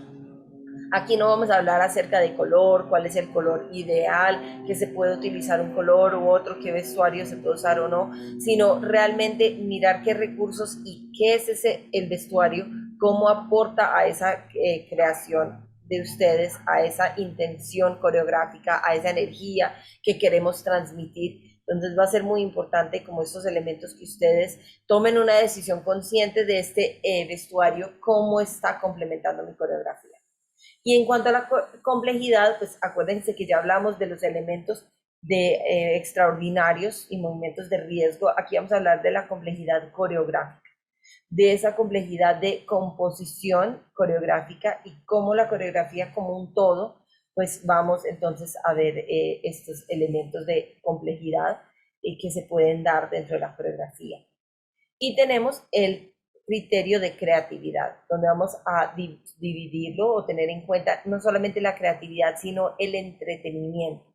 Aquí no vamos a hablar acerca de color, cuál es el color ideal, que se puede utilizar un color u otro, qué vestuario se puede usar o no, sino realmente mirar qué recursos y qué es el vestuario, cómo aporta a esa creación de ustedes, a esa intención coreográfica, a esa energía que queremos transmitir. Entonces va a ser muy importante como estos elementos que ustedes tomen una decisión consciente de este vestuario, cómo está complementando mi coreografía. Y en cuanto a la complejidad, pues acuérdense que ya hablamos de los elementos de extraordinarios y movimientos de riesgo. Aquí vamos a hablar de la complejidad coreográfica, de esa complejidad de composición coreográfica y cómo la coreografía como un todo, pues vamos entonces a ver estos elementos de complejidad que se pueden dar dentro de la coreografía. Y tenemos el criterio de creatividad, donde vamos a dividirlo o tener en cuenta no solamente la creatividad, sino el entretenimiento.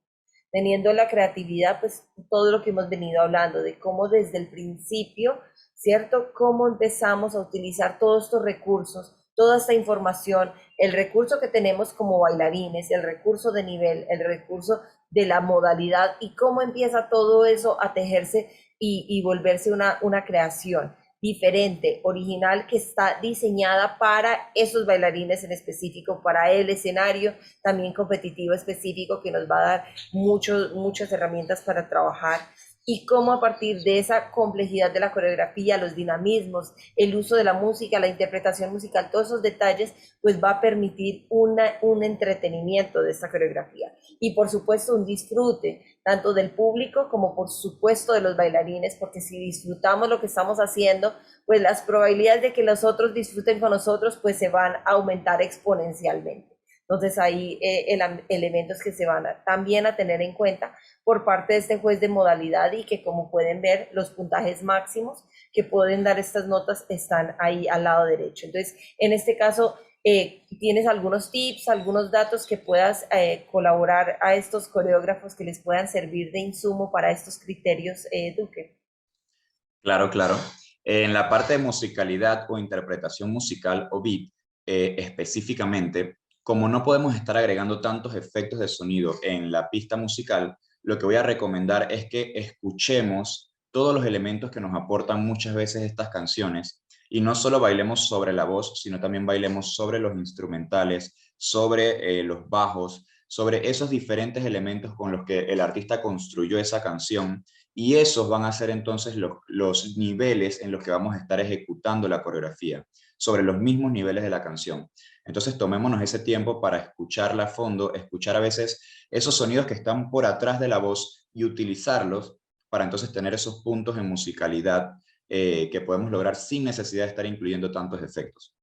Teniendo la creatividad, pues todo lo que hemos venido hablando, de cómo desde el principio, ¿cierto? Cómo empezamos a utilizar todos estos recursos, toda esta información, el recurso que tenemos como bailarines, el recurso de nivel, el recurso de la modalidad y cómo empieza todo eso a tejerse y volverse una creación diferente, original, que está diseñada para esos bailarines en específico, para el escenario también competitivo específico que nos va a dar muchas herramientas para trabajar y cómo a partir de esa complejidad de la coreografía, los dinamismos, el uso de la música, la interpretación musical, todos esos detalles, pues va a permitir un entretenimiento de esta coreografía y por supuesto un disfrute tanto del público como por supuesto de los bailarines, porque si disfrutamos lo que estamos haciendo, pues las probabilidades de que los otros disfruten con nosotros pues se van a aumentar exponencialmente. Entonces hay elementos que se van también a tener en cuenta por parte de este juez de modalidad y que como pueden ver los puntajes máximos que pueden dar estas notas están ahí al lado derecho. Entonces en este caso tienes algunos tips, algunos datos que puedas colaborar a estos coreógrafos que les puedan servir de insumo para estos criterios, Duque. Claro, claro. En la parte de musicalidad o interpretación musical o beat, específicamente, como no podemos estar agregando tantos efectos de sonido en la pista musical, lo que voy a recomendar es que escuchemos todos los elementos que nos aportan muchas veces estas canciones y no solo bailemos sobre la voz, sino también bailemos sobre los instrumentales, sobre los bajos, sobre esos diferentes elementos con los que el artista construyó esa canción, y esos van a ser entonces los niveles en los que vamos a estar ejecutando la coreografía, sobre los mismos niveles de la canción. Entonces tomémonos ese tiempo para escucharla a fondo, escuchar a veces esos sonidos que están por atrás de la voz y utilizarlos para entonces tener esos puntos en musicalidad que podemos lograr sin necesidad de estar incluyendo tantos efectos.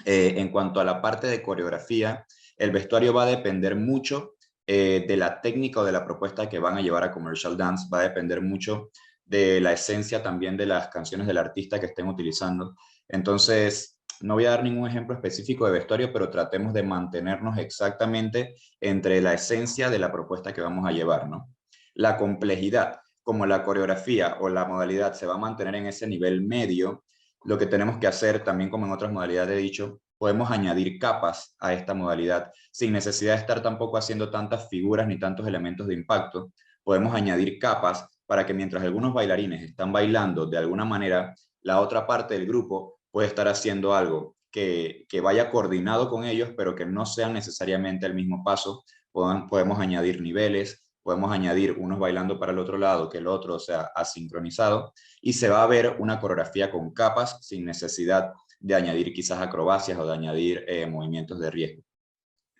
En cuanto a la parte de coreografía, el vestuario va a depender mucho de la técnica o de la propuesta que van a llevar a Commercial Dance, va a depender mucho de la esencia también de las canciones del artista que estén utilizando. Entonces, no voy a dar ningún ejemplo específico de vestuario, pero tratemos de mantenernos exactamente entre la esencia de la propuesta que vamos a llevar, ¿no? La complejidad, como la coreografía o la modalidad se va a mantener en ese nivel medio, lo que tenemos que hacer, también como en otras modalidades he dicho, podemos añadir capas a esta modalidad sin necesidad de estar tampoco haciendo tantas figuras ni tantos elementos de impacto. Podemos añadir capas para que mientras algunos bailarines están bailando de alguna manera, la otra parte del grupo puede estar haciendo algo que vaya coordinado con ellos, pero que no sean necesariamente el mismo paso. Podemos añadir niveles, podemos añadir unos bailando para el otro lado, que el otro sea asincronizado, y se va a ver una coreografía con capas sin necesidad de añadir quizás acrobacias o de añadir movimientos de riesgo.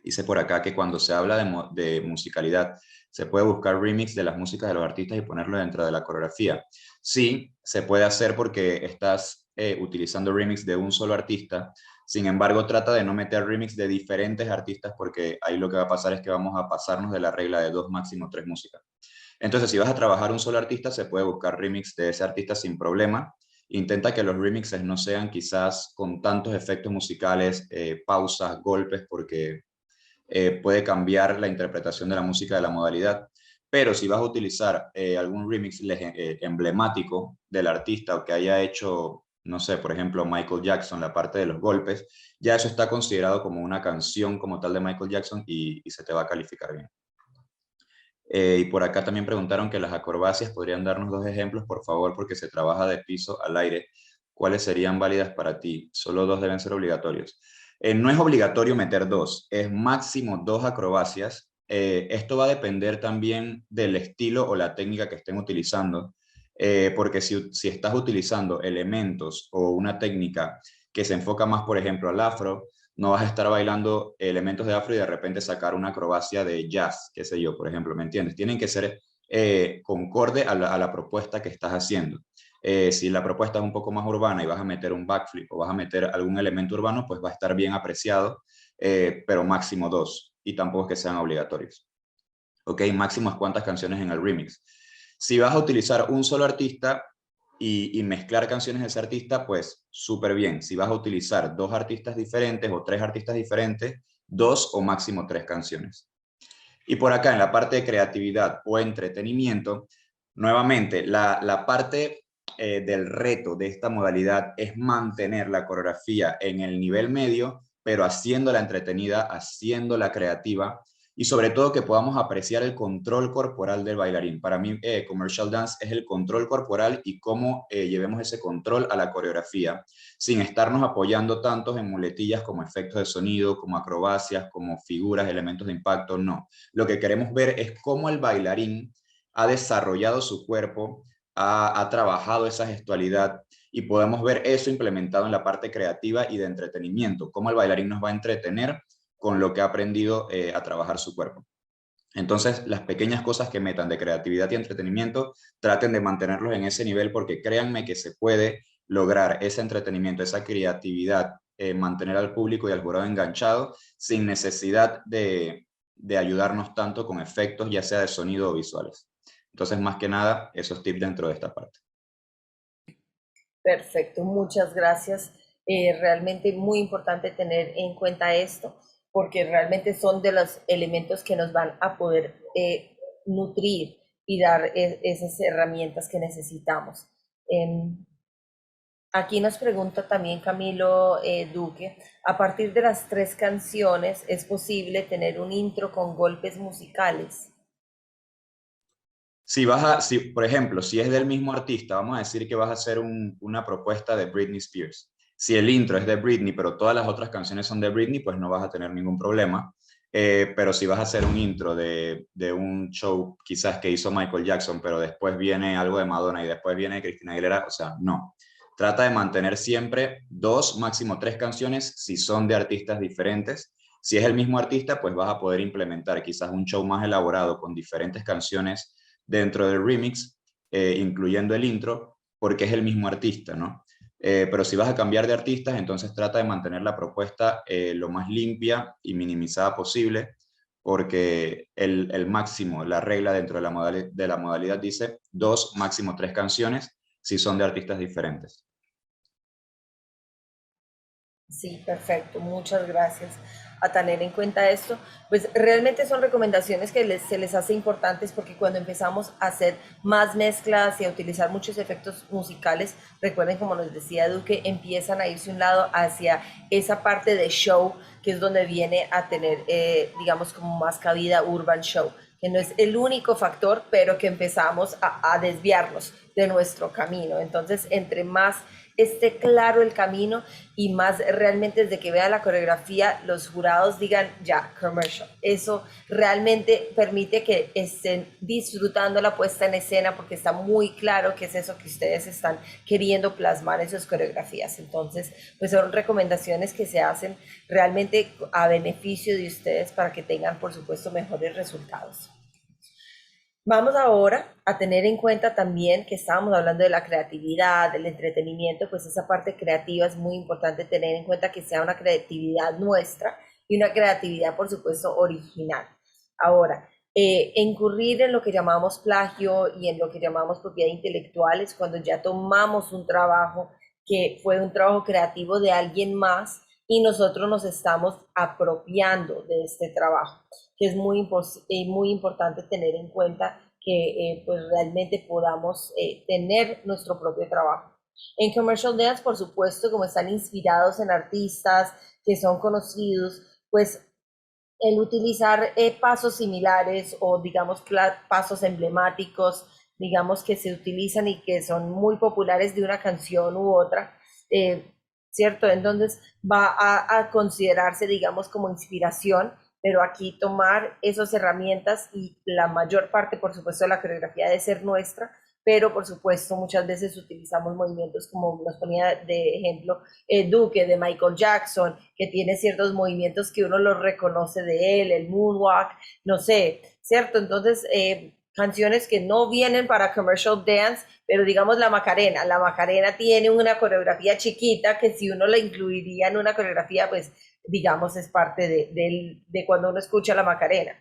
Dice por acá que cuando se habla de musicalidad, se puede buscar remix de las músicas de los artistas y ponerlo dentro de la coreografía. Sí, se puede hacer porque estás utilizando remix de un solo artista. Sin embargo, trata de no meter remix de diferentes artistas porque ahí lo que va a pasar es que vamos a pasarnos de la regla de 2, máximo 3 músicas. Entonces, si vas a trabajar un solo artista, se puede buscar remix de ese artista sin problema. Intenta que los remixes no sean quizás con tantos efectos musicales, pausas, golpes, porque puede cambiar la interpretación de la música de la modalidad. Pero si vas a utilizar algún remix emblemático del artista o que haya hecho, no sé, por ejemplo, Michael Jackson, la parte de los golpes, ya eso está considerado como una canción como tal de Michael Jackson y se te va a calificar bien. Y por acá también preguntaron que las acrobacias, ¿podrían darnos dos ejemplos, por favor? Porque se trabaja de piso al aire. ¿Cuáles serían válidas para ti? Solo dos deben ser obligatorios. No es obligatorio meter dos, es máximo dos acrobacias. Esto va a depender también del estilo o la técnica que estén utilizando, porque si estás utilizando elementos o una técnica que se enfoca más, por ejemplo, al afro, no vas a estar bailando elementos de afro y de repente sacar una acrobacia de jazz, qué sé yo, por ejemplo, ¿me entiendes? Tienen que ser concorde a la propuesta que estás haciendo. Si la propuesta es un poco más urbana y vas a meter un backflip o vas a meter algún elemento urbano, pues va a estar bien apreciado, pero máximo dos, y tampoco es que sean obligatorios. ¿Ok? Máximo es cuántas canciones en el remix. Si vas a utilizar un solo artista y mezclar canciones de ese artista, pues súper bien. Si vas a utilizar dos artistas diferentes o tres artistas diferentes, dos o máximo tres canciones. Y por acá en la parte de creatividad o entretenimiento, nuevamente la parte del reto de esta modalidad es mantener la coreografía en el nivel medio, pero haciéndola entretenida, haciéndola creativa y sobre todo que podamos apreciar el control corporal del bailarín. Para mí, Commercial Dance es el control corporal y cómo llevemos ese control a la coreografía sin estarnos apoyando tantos en muletillas como efectos de sonido, como acrobacias, como figuras, elementos de impacto, no. Lo que queremos ver es cómo el bailarín ha desarrollado su cuerpo, ha trabajado esa gestualidad y podemos ver eso implementado en la parte creativa y de entretenimiento, cómo el bailarín nos va a entretener con lo que ha aprendido a trabajar su cuerpo. Entonces, las pequeñas cosas que metan de creatividad y entretenimiento, traten de mantenerlos en ese nivel porque créanme que se puede lograr ese entretenimiento, esa creatividad, mantener al público y al jurado enganchado sin necesidad de ayudarnos tanto con efectos, ya sea de sonido o visuales. Entonces, más que nada, esos tips dentro de esta parte. Perfecto, muchas gracias. Realmente muy importante tener en cuenta esto, porque realmente son de los elementos que nos van a poder nutrir y dar esas herramientas que necesitamos. Em, Aquí nos pregunta también Camilo Duque, a partir de las tres canciones, ¿es posible tener un intro con golpes musicales? si, por ejemplo, si es del mismo artista, vamos a decir que vas a hacer una propuesta de Britney Spears. Si el intro es de Britney, pero todas las otras canciones son de Britney, pues no vas a tener ningún problema. Pero si vas a hacer un intro de un show quizás que hizo Michael Jackson, pero después viene algo de Madonna y después viene Christina Aguilera, o sea, no. Trata de mantener siempre dos, máximo tres canciones si son de artistas diferentes. Si es el mismo artista, pues vas a poder implementar quizás un show más elaborado con diferentes canciones dentro del remix, incluyendo el intro, porque es el mismo artista, ¿no? Pero si vas a cambiar de artistas, entonces trata de mantener la propuesta lo más limpia y minimizada posible, porque el máximo, la regla dentro de la modalidad dice dos, máximo tres canciones si son de artistas diferentes. Sí, perfecto, muchas gracias a tener en cuenta esto. Pues realmente son recomendaciones que se les hace importantes porque cuando empezamos a hacer más mezclas y a utilizar muchos efectos musicales, recuerden como nos decía Duque, empiezan a irse un lado hacia esa parte de show, que es donde viene a tener, digamos, como más cabida urban show, que no es el único factor, pero que empezamos a desviarnos de nuestro camino. Entonces, entre más esté claro el camino y más realmente desde que vea la coreografía los jurados digan ya, commercial. Eso realmente permite que estén disfrutando la puesta en escena porque está muy claro qué es eso que ustedes están queriendo plasmar en sus coreografías. Entonces, pues son recomendaciones que se hacen realmente a beneficio de ustedes para que tengan, por supuesto, mejores resultados. Vamos ahora a tener en cuenta también que estábamos hablando de la creatividad, del entretenimiento, pues esa parte creativa es muy importante tener en cuenta que sea una creatividad nuestra y una creatividad, por supuesto, original. Ahora, incurrir en lo que llamamos plagio y en lo que llamamos propiedad intelectual es cuando ya tomamos un trabajo que fue un trabajo creativo de alguien más y nosotros nos estamos apropiando de este trabajo, que es muy importante tener en cuenta que pues realmente podamos tener nuestro propio trabajo. En Commercial Dance, por supuesto, como están inspirados en artistas que son conocidos, pues el utilizar pasos similares o digamos pasos emblemáticos, digamos que se utilizan y que son muy populares de una canción u otra, eh, ¿cierto? Entonces va a considerarse, digamos, como inspiración, pero aquí tomar esas herramientas y la mayor parte, por supuesto, de la coreografía debe ser nuestra, pero por supuesto muchas veces utilizamos movimientos como nos ponía de ejemplo Duque de Michael Jackson, que tiene ciertos movimientos que uno los reconoce de él, el moonwalk, no sé, ¿cierto? Entonces, canciones que no vienen para commercial dance, pero digamos la Macarena tiene una coreografía chiquita que si uno la incluiría en una coreografía, pues digamos es parte de cuando uno escucha la Macarena.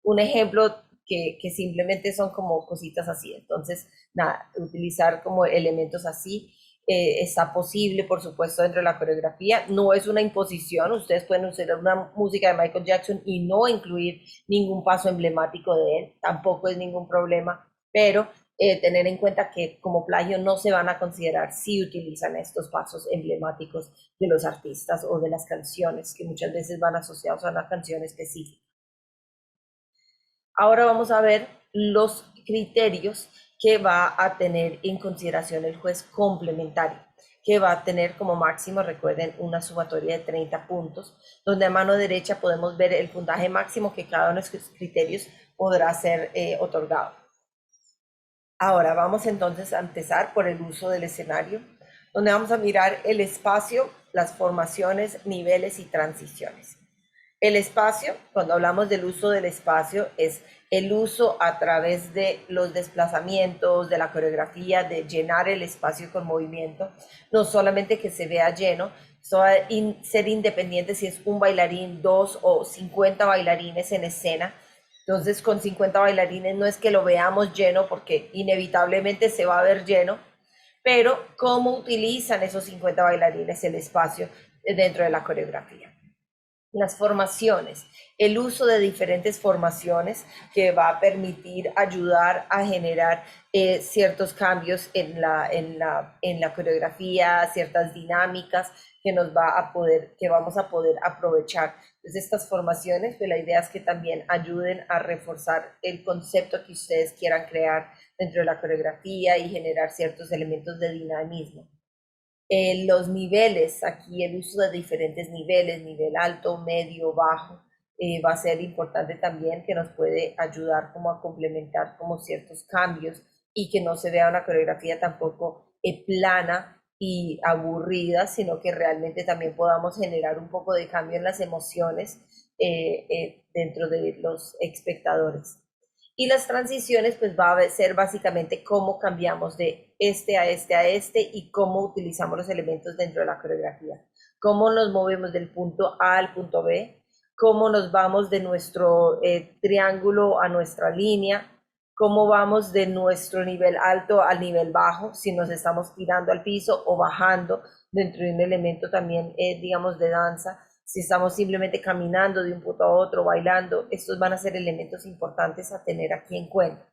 Un ejemplo que simplemente son como cositas así. Entonces, nada, utilizar como elementos así está posible, por supuesto, dentro de la coreografía. No es una imposición, ustedes pueden usar una música de Michael Jackson y no incluir ningún paso emblemático de él, tampoco es ningún problema, pero tener en cuenta que como plagio no se van a considerar si utilizan estos pasos emblemáticos de los artistas o de las canciones, que muchas veces van asociados a una canción específica. Ahora vamos a ver los criterios que va a tener en consideración el juez complementario, que va a tener como máximo, recuerden, una sumatoria de 30 puntos, donde a mano derecha podemos ver el puntaje máximo que cada uno de los criterios podrá ser otorgado. Ahora vamos entonces a empezar por el uso del escenario, donde vamos a mirar el espacio, las formaciones, niveles y transiciones. El espacio, cuando hablamos del uso del espacio, es el uso a través de los desplazamientos, de la coreografía, de llenar el espacio con movimiento, no solamente que se vea lleno, ser independiente si es un bailarín, dos o 50 bailarines en escena. Entonces, con 50 bailarines no es que lo veamos lleno porque inevitablemente se va a ver lleno, pero cómo utilizan esos 50 bailarines el espacio dentro de la coreografía. Las formaciones, el uso de diferentes formaciones que va a permitir ayudar a generar ciertos cambios en la coreografía, ciertas dinámicas que nos va a poder, que vamos a poder aprovechar. Entonces estas formaciones, pues la idea es que también ayuden a reforzar el concepto que ustedes quieran crear dentro de la coreografía y generar ciertos elementos de dinamismo. Los niveles, aquí el uso de diferentes niveles, nivel alto, medio, bajo, va a ser importante también, que nos puede ayudar como a complementar como ciertos cambios y que no se vea una coreografía tampoco plana y aburrida, sino que realmente también podamos generar un poco de cambio en las emociones dentro de los espectadores. Y las transiciones, pues va a ser básicamente cómo cambiamos de este a este a este y cómo utilizamos los elementos dentro de la coreografía. Cómo nos movemos del punto A al punto B, cómo nos vamos de nuestro triángulo a nuestra línea, cómo vamos de nuestro nivel alto al nivel bajo, si nos estamos tirando al piso o bajando dentro de un elemento también, digamos, de danza, si estamos simplemente caminando de un punto a otro, bailando, estos van a ser elementos importantes a tener aquí en cuenta.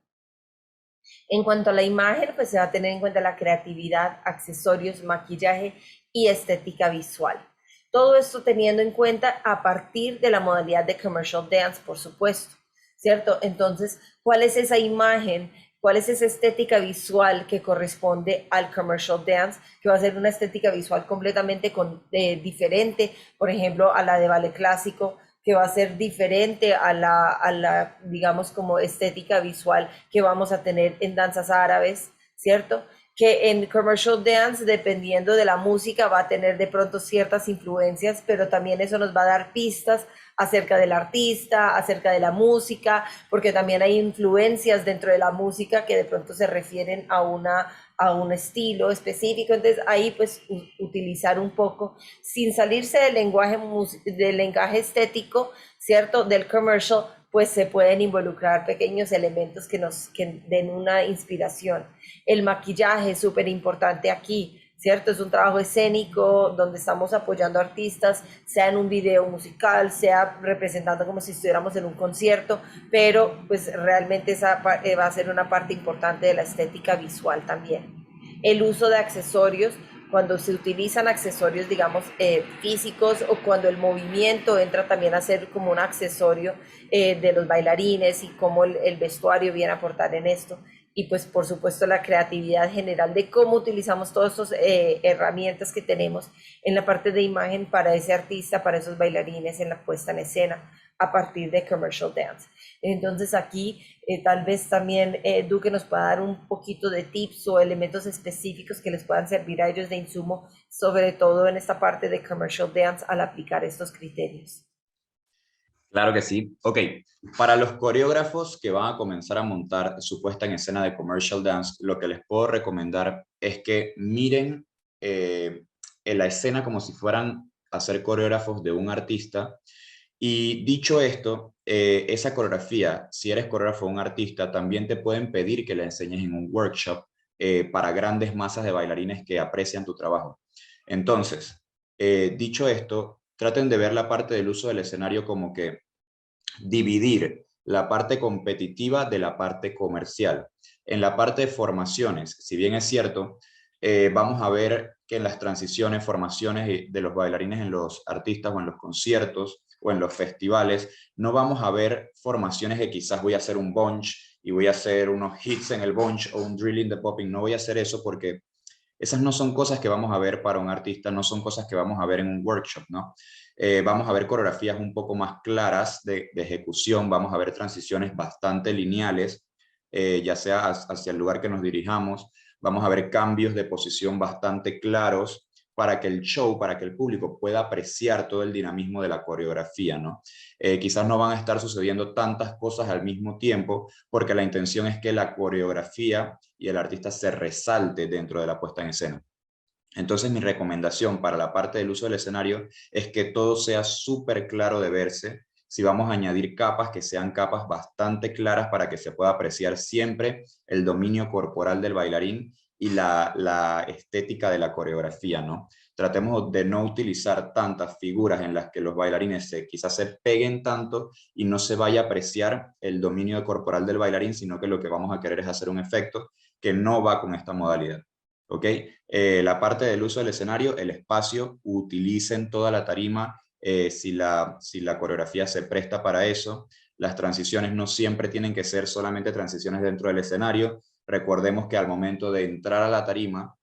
En cuanto a la imagen, pues se va a tener en cuenta la creatividad, accesorios, maquillaje y estética visual. Todo esto teniendo en cuenta a partir de la modalidad de commercial dance, por supuesto, ¿cierto? Entonces, ¿cuál es esa imagen? ¿Cuál es esa estética visual que corresponde al commercial dance? Que va a ser una estética visual completamente diferente, por ejemplo, a la de ballet clásico, que va a ser diferente a la, digamos, como estética visual que vamos a tener en danzas árabes, ¿cierto? Que en commercial dance, dependiendo de la música, va a tener de pronto ciertas influencias, pero también eso nos va a dar pistas acerca del artista, acerca de la música, porque también hay influencias dentro de la música que de pronto se refieren a un estilo específico. Entonces ahí pues utilizar un poco, sin salirse del lenguaje estético, ¿cierto? Del commercial, pues se pueden involucrar pequeños elementos que den una inspiración. El maquillaje es súper importante aquí, ¿cierto? Es un trabajo escénico donde estamos apoyando a artistas, sea en un video musical, sea representando como si estuviéramos en un concierto, pero pues realmente esa va a ser una parte importante de la estética visual también. El uso de accesorios, cuando se utilizan accesorios, digamos, físicos, o cuando el movimiento entra también a ser como un accesorio de los bailarines, y cómo el vestuario viene a aportar en esto. Y pues por supuesto la creatividad general de cómo utilizamos todas estas herramientas que tenemos en la parte de imagen para ese artista, para esos bailarines en la puesta en escena a partir de commercial dance. Entonces aquí tal vez también Duque nos pueda dar un poquito de tips o elementos específicos que les puedan servir a ellos de insumo, sobre todo en esta parte de commercial dance al aplicar estos criterios. Claro que sí. Ok, para los coreógrafos que van a comenzar a montar su puesta en escena de commercial dance, lo que les puedo recomendar es que miren en la escena como si fueran a ser coreógrafos de un artista. Y dicho esto, esa coreografía, si eres coreógrafo de un artista, también te pueden pedir que la enseñes en un workshop para grandes masas de bailarines que aprecian tu trabajo. Entonces, dicho esto, traten de ver la parte del uso del escenario como que dividir la parte competitiva de la parte comercial. En la parte de formaciones, si bien es cierto, vamos a ver que en las transiciones, formaciones de los bailarines en los artistas o en los conciertos o en los festivales, no vamos a ver formaciones de quizás voy a hacer un bunch y voy a hacer unos hits en el bunch o un drill in the popping. No voy a hacer eso porque esas no son cosas que vamos a ver para un artista, no son cosas que vamos a ver en un workshop, ¿no? Vamos a ver coreografías un poco más claras de ejecución, vamos a ver transiciones bastante lineales, ya sea hacia el lugar que nos dirijamos, vamos a ver cambios de posición bastante claros para que el show, para que el público pueda apreciar todo el dinamismo de la coreografía, ¿no? Quizás no van a estar sucediendo tantas cosas al mismo tiempo, porque la intención es que la coreografía y el artista se resalte dentro de la puesta en escena. Entonces mi recomendación para la parte del uso del escenario es que todo sea súper claro de verse. Si vamos a añadir capas, que sean capas bastante claras para que se pueda apreciar siempre el dominio corporal del bailarín y la estética de la coreografía, ¿no? Tratemos de no utilizar tantas figuras en las que los bailarines quizás se peguen tanto y no se vaya a apreciar el dominio corporal del bailarín, sino que lo que vamos a querer es hacer un efecto que no va con esta modalidad. ¿Ok? La parte del uso del escenario, el espacio, utilicen toda la tarima si la coreografía se presta para eso. Las transiciones no siempre tienen que ser solamente transiciones dentro del escenario. Recordemos que al momento de entrar a la tarima,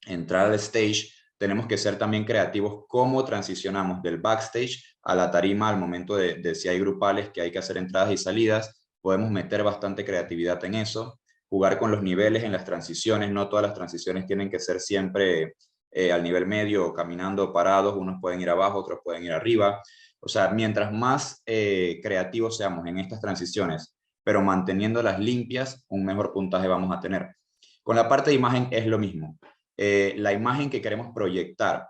entrar al stage, tenemos que ser también creativos cómo transicionamos del backstage a la tarima al momento de si hay grupales que hay que hacer entradas y salidas. Podemos meter bastante creatividad en eso, jugar con los niveles en las transiciones. No todas las transiciones tienen que ser siempre al nivel medio o caminando o parados. Unos pueden ir abajo, otros pueden ir arriba. O sea, mientras más creativos seamos en estas transiciones, pero manteniéndolas limpias, un mejor puntaje vamos a tener. Con la parte de imagen es lo mismo. La imagen que queremos proyectar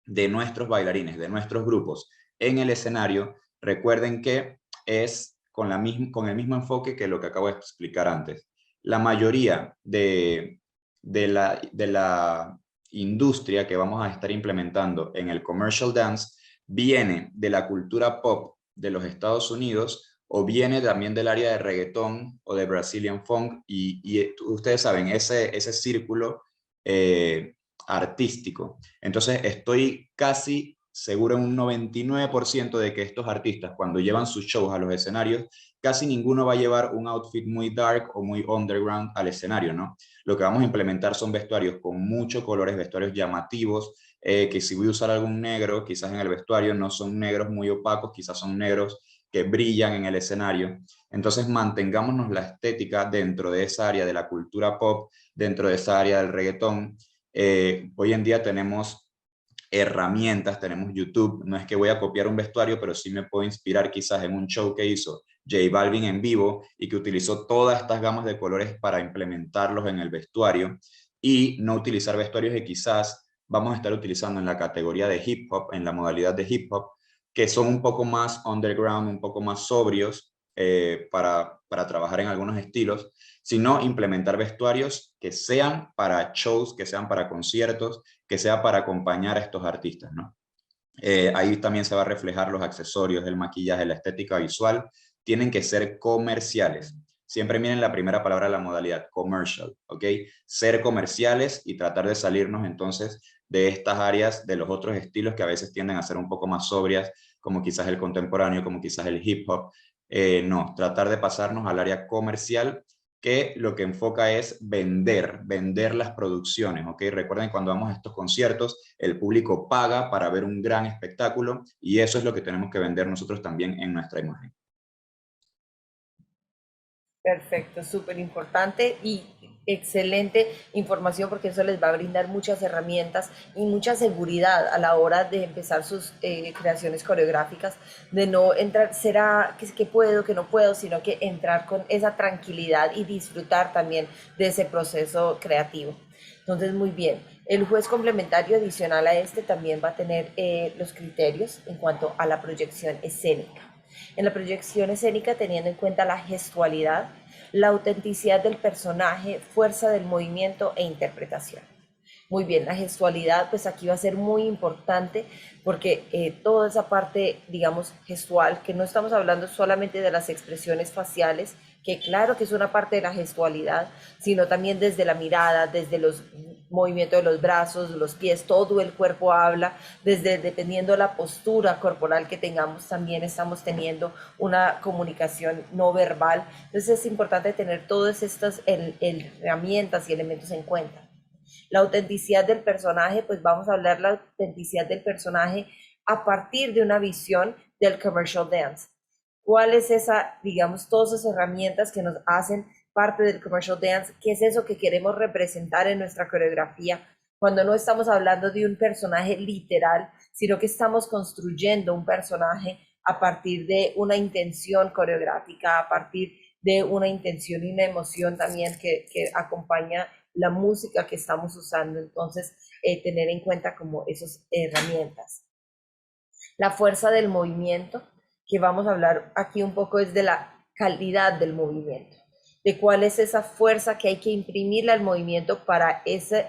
de nuestros bailarines, de nuestros grupos en el escenario, recuerden que es con el mismo enfoque que lo que acabo de explicar antes. La mayoría de la industria que vamos a estar implementando en el commercial dance viene de la cultura pop de los Estados Unidos o viene también del área de reggaetón o de Brazilian funk y ustedes saben, ese círculo eh, artístico. Entonces estoy casi seguro en un 99% de que estos artistas cuando llevan sus shows a los escenarios, casi ninguno va a llevar un outfit muy dark o muy underground al escenario, ¿no? Lo que vamos a implementar son vestuarios con muchos colores, vestuarios llamativos, que si voy a usar algún negro, quizás en el vestuario no son negros muy opacos, quizás son negros que brillan en el escenario. Entonces mantengámonos la estética dentro de esa área de la cultura pop, dentro de esa área del reggaetón. Hoy en día tenemos herramientas, tenemos YouTube, no es que voy a copiar un vestuario, pero sí me puedo inspirar quizás en un show que hizo J Balvin en vivo y que utilizó todas estas gamas de colores para implementarlos en el vestuario y no utilizar vestuarios que quizás vamos a estar utilizando en la categoría de hip hop, en la modalidad de hip hop, que son un poco más underground, un poco más sobrios para trabajar en algunos estilos, sino implementar vestuarios que sean para shows, que sean para conciertos, que sea para acompañar a estos artistas, ¿no? Ahí también se va a reflejar los accesorios, el maquillaje, la estética visual, tienen que ser comerciales. Siempre miren la primera palabra de la modalidad, commercial, ¿ok? Ser comerciales y tratar de salirnos entonces de estas áreas, de los otros estilos que a veces tienden a ser un poco más sobrias, como quizás el contemporáneo, como quizás el hip hop. No, tratar de pasarnos al área comercial que lo que enfoca es vender las producciones, ¿ok? Recuerden cuando vamos a estos conciertos, el público paga para ver un gran espectáculo y eso es lo que tenemos que vender nosotros también en nuestra imagen. Perfecto, súper importante y excelente información porque eso les va a brindar muchas herramientas y mucha seguridad a la hora de empezar sus creaciones coreográficas, de no entrar, será que puedo, que no puedo, sino que entrar con esa tranquilidad y disfrutar también de ese proceso creativo. Entonces, muy bien. El juez complementario adicional a este también va a tener los criterios en cuanto a la proyección escénica. En la proyección escénica, teniendo en cuenta la gestualidad, la autenticidad del personaje, fuerza del movimiento e interpretación. Muy bien, la gestualidad, pues aquí va a ser muy importante porque toda esa parte, digamos, gestual, que no estamos hablando solamente de las expresiones faciales, que claro que es una parte de la gestualidad, sino también desde la mirada, desde los movimientos de los brazos, los pies, todo el cuerpo habla, desde dependiendo de la postura corporal que tengamos, también estamos teniendo una comunicación no verbal. Entonces es importante tener todas estas herramientas y elementos en cuenta. La autenticidad del personaje, pues vamos a hablar la autenticidad del personaje a partir de una visión del commercial dance. ¿Cuál es esa, digamos, todas esas herramientas que nos hacen parte del commercial dance? ¿Qué es eso que queremos representar en nuestra coreografía? Cuando no estamos hablando de un personaje literal, sino que estamos construyendo un personaje a partir de una intención coreográfica, a partir de una intención y una emoción también que acompaña la música que estamos usando. Entonces, tener en cuenta como esas herramientas. La fuerza del movimiento, que vamos a hablar aquí un poco es de la calidad del movimiento. de cuál es esa fuerza que hay que imprimirle al movimiento para esa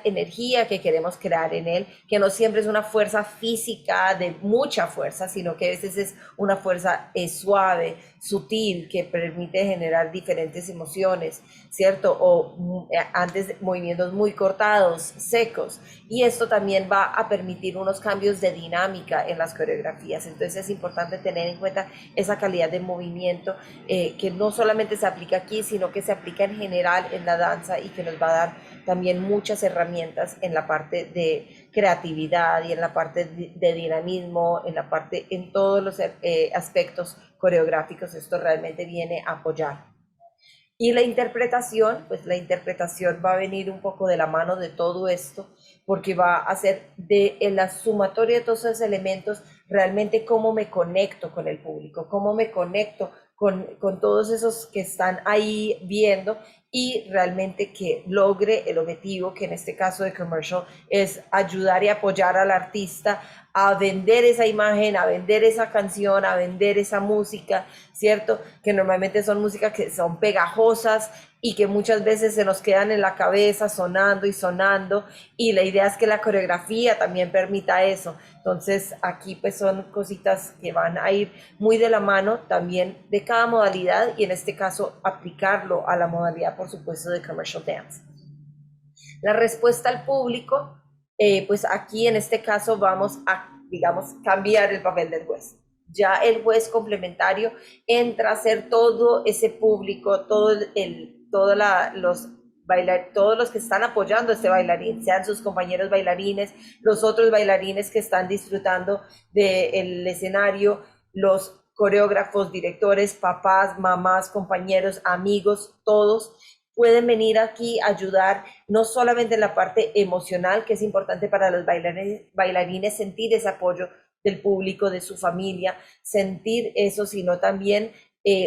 energía que queremos crear en él, que no siempre es una fuerza física de mucha fuerza, sino que a veces es una fuerza suave, sutil, que permite generar diferentes emociones, ¿cierto? O antes movimientos muy cortados, secos, y esto también va a permitir unos cambios de dinámica en las coreografías. Entonces es importante tener en cuenta esa calidad de movimiento que no solamente se aplica aquí, sino que se aplica en general en la danza y que nos va a dar también muchas herramientas en la parte de creatividad y en la parte de dinamismo, en la parte, en todos los aspectos coreográficos. Esto realmente viene a apoyar. Y la interpretación, pues la interpretación va a venir un poco de la mano de todo esto, porque va a ser de en la sumatoria de todos esos elementos, realmente cómo me conecto con el público, cómo me conecto con todos esos que están ahí viendo y realmente que logre el objetivo, que en este caso de Commercial es ayudar y apoyar al artista a vender esa imagen, a vender esa canción, a vender esa música, ¿cierto? Que normalmente son músicas que son pegajosas y que muchas veces se nos quedan en la cabeza sonando y sonando, y la idea es que la coreografía también permita eso. Entonces aquí pues son cositas que van a ir muy de la mano también de cada modalidad, y en este caso aplicarlo a la modalidad, por supuesto, de Commercial Dance. La respuesta al público, pues aquí en este caso vamos a, digamos, cambiar el papel del juez. Ya el juez complementario entra a ser todo ese público, todos los que están apoyando a este bailarín, sean sus compañeros bailarines, los otros bailarines que están disfrutando del escenario, los coreógrafos, directores, papás, mamás, compañeros, amigos, todos pueden venir aquí a ayudar no solamente en la parte emocional, que es importante para los bailarines sentir ese apoyo del público, de su familia, sentir eso, sino también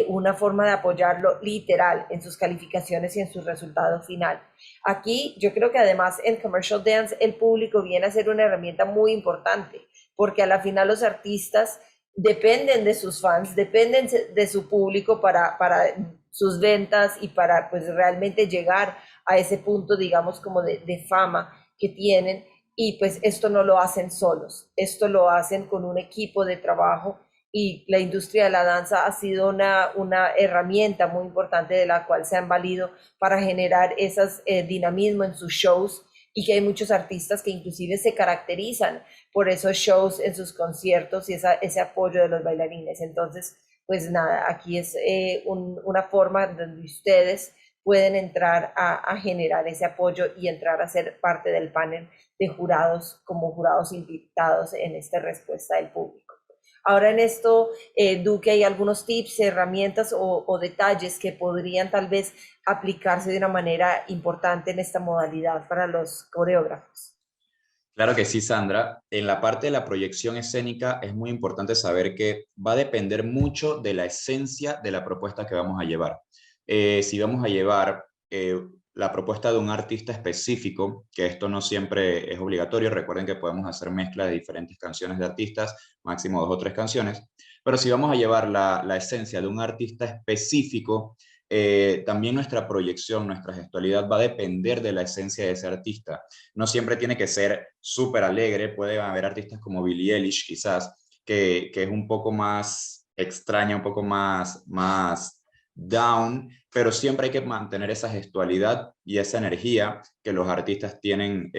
una forma de apoyarlo literal en sus calificaciones y en su resultado final. Aquí yo creo que además en Commercial Dance el público viene a ser una herramienta muy importante, porque a la final los artistas dependen de sus fans, dependen de su público para sus ventas y para pues realmente llegar a ese punto, digamos, como de fama que tienen. Y pues esto no lo hacen solos, esto lo hacen con un equipo de trabajo, y la industria de la danza ha sido una herramienta muy importante de la cual se han valido para generar esos dinamismo en sus shows, y que hay muchos artistas que inclusive se caracterizan por esos shows en sus conciertos y ese apoyo de los bailarines. Entonces, pues nada, aquí es una forma donde ustedes pueden entrar a generar ese apoyo y entrar a ser parte del panel de jurados como jurados invitados en esta respuesta del público. Ahora en esto, Duque, hay algunos tips, herramientas o detalles que podrían tal vez aplicarse de una manera importante en esta modalidad para los coreógrafos. Claro que sí, Sandra. En la parte de la proyección escénica es muy importante saber que va a depender mucho de la esencia de la propuesta que vamos a llevar. Si vamos a llevar la propuesta de un artista específico, que esto no siempre es obligatorio, recuerden que podemos hacer mezcla de diferentes canciones de artistas, máximo 2 o 3 canciones, pero si vamos a llevar la esencia de un artista específico, también nuestra proyección, nuestra gestualidad va a depender de la esencia de ese artista. No siempre tiene que ser súper alegre, puede haber artistas como Billie Eilish quizás, que es un poco más extraña, un poco más down, pero siempre hay que mantener esa gestualidad y esa energía que los artistas tienen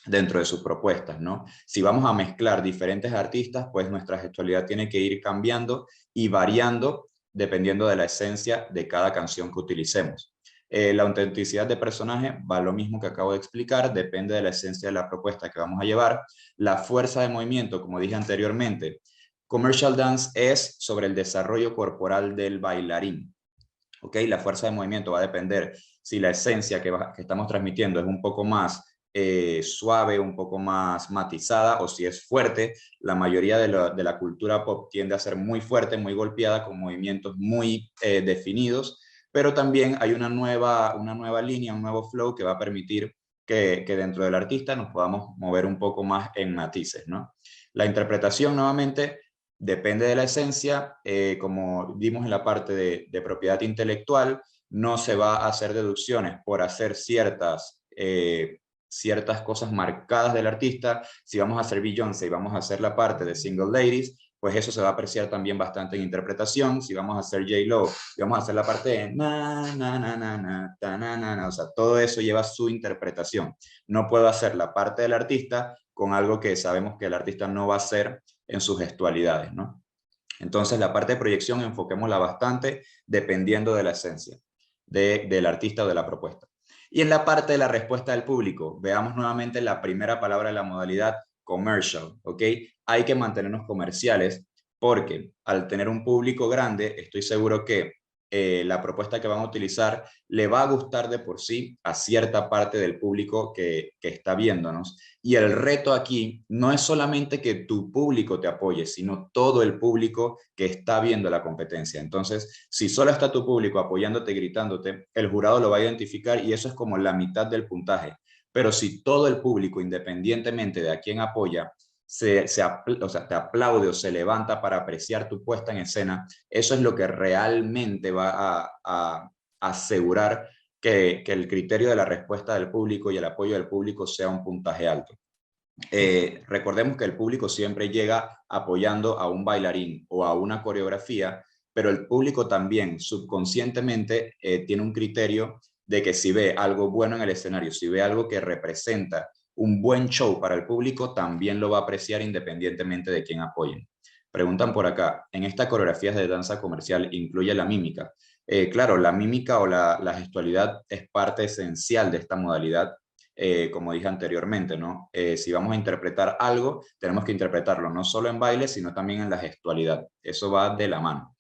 dentro de sus propuestas, ¿no? Si vamos a mezclar diferentes artistas, pues nuestra gestualidad tiene que ir cambiando y variando dependiendo de la esencia de cada canción que utilicemos. La autenticidad de personaje va lo mismo que acabo de explicar, depende de la esencia de la propuesta que vamos a llevar. La fuerza de movimiento, como dije anteriormente, Commercial Dance es sobre el desarrollo corporal del bailarín. ¿Ok? La fuerza de movimiento va a depender si la esencia que estamos transmitiendo es un poco más suave, un poco más matizada, o si es fuerte. La mayoría de la cultura pop tiende a ser muy fuerte, muy golpeada, con movimientos muy definidos, pero también hay una nueva línea, un nuevo flow que va a permitir que dentro del artista nos podamos mover un poco más en matices, ¿no? La interpretación, nuevamente, Depende de la esencia, como vimos en la parte de propiedad intelectual, no se va a hacer deducciones por hacer ciertas cosas marcadas del artista. Si vamos a hacer Beyoncé y vamos a hacer la parte de Single Ladies, pues eso se va a apreciar también bastante en interpretación. Si vamos a hacer J-Lo y vamos a hacer la parte de na, na, na, na, na, ta, na, na, o sea, todo eso lleva su interpretación. No puedo hacer la parte del artista con algo que sabemos que el artista no va a hacer en sus gestualidades, ¿no? Entonces, la parte de proyección enfoquémosla bastante dependiendo de la esencia del artista o de la propuesta. Y en la parte de la respuesta del público, veamos nuevamente la primera palabra de la modalidad, commercial, ¿ok? Hay que mantenernos comerciales porque al tener un público grande, estoy seguro que la propuesta que van a utilizar le va a gustar de por sí a cierta parte del público que está viéndonos. Y el reto aquí no es solamente que tu público te apoye, sino todo el público que está viendo la competencia. Entonces, si solo está tu público apoyándote, gritándote, el jurado lo va a identificar y eso es como la mitad del puntaje. Pero si todo el público, independientemente de a quién apoya, o sea, te aplaude o se levanta para apreciar tu puesta en escena, eso es lo que realmente va a asegurar que el criterio de la respuesta del público y el apoyo del público sea un puntaje alto. Recordemos que el público siempre llega apoyando a un bailarín o a una coreografía, pero el público también subconscientemente tiene un criterio de que si ve algo bueno en el escenario, si ve algo que representa un buen show para el público, también lo va a apreciar independientemente de quién apoyen. Preguntan por acá, ¿en esta coreografía de danza comercial incluye la mímica? Claro, la mímica o la gestualidad es parte esencial de esta modalidad, como dije anteriormente, ¿no? Si vamos a interpretar algo, tenemos que interpretarlo no solo en baile, sino también en la gestualidad. Eso va de la mano.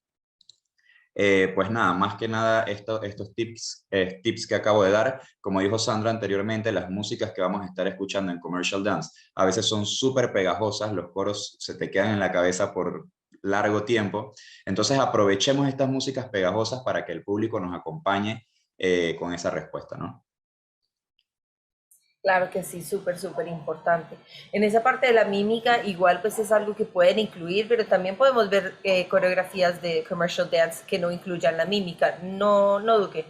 Pues nada, más que nada estos tips que acabo de dar, como dijo Sandra anteriormente, las músicas que vamos a estar escuchando en Commercial Dance a veces son súper pegajosas, los coros se te quedan en la cabeza por largo tiempo, entonces aprovechemos estas músicas pegajosas para que el público nos acompañe con esa respuesta, ¿no? Claro que sí, súper, súper importante. En esa parte de la mímica, igual pues es algo que pueden incluir, pero también podemos ver coreografías de commercial dance que no incluyan la mímica. No, no, Duque.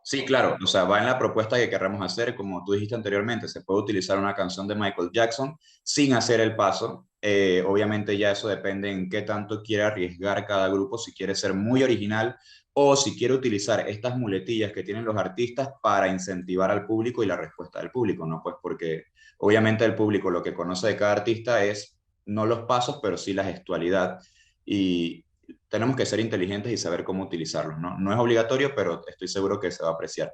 Sí, claro, o sea, va en la propuesta que querramos hacer, como tú dijiste anteriormente, se puede utilizar una canción de Michael Jackson sin hacer el paso. Obviamente ya eso depende en qué tanto quiere arriesgar cada grupo, si quiere ser muy original o si quiere utilizar estas muletillas que tienen los artistas para incentivar al público y la respuesta del público, ¿no? Pues porque obviamente el público lo que conoce de cada artista es no los pasos, pero sí la gestualidad. Y, tenemos que ser inteligentes y saber cómo utilizarlos, ¿no? No es obligatorio, pero estoy seguro que se va a apreciar.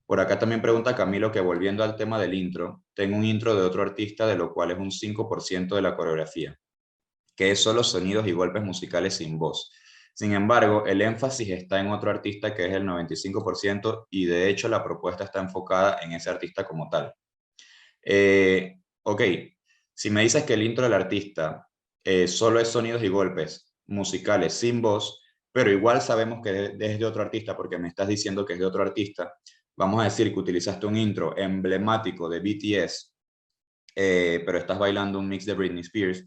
Por acá también pregunta Camilo que volviendo al tema del intro, tengo un intro de otro artista, de lo cual es un 5% de la coreografía, que es solo sonidos y golpes musicales sin voz. Sin embargo, el énfasis está en otro artista que es el 95% y de hecho la propuesta está enfocada en ese artista como tal. Ok, si me dices que el intro del artista solo es sonidos y golpes musicales sin voz, pero igual sabemos que es de otro artista porque me estás diciendo que es de otro artista, vamos a decir que utilizaste un intro emblemático de BTS, pero estás bailando un mix de Britney Spears,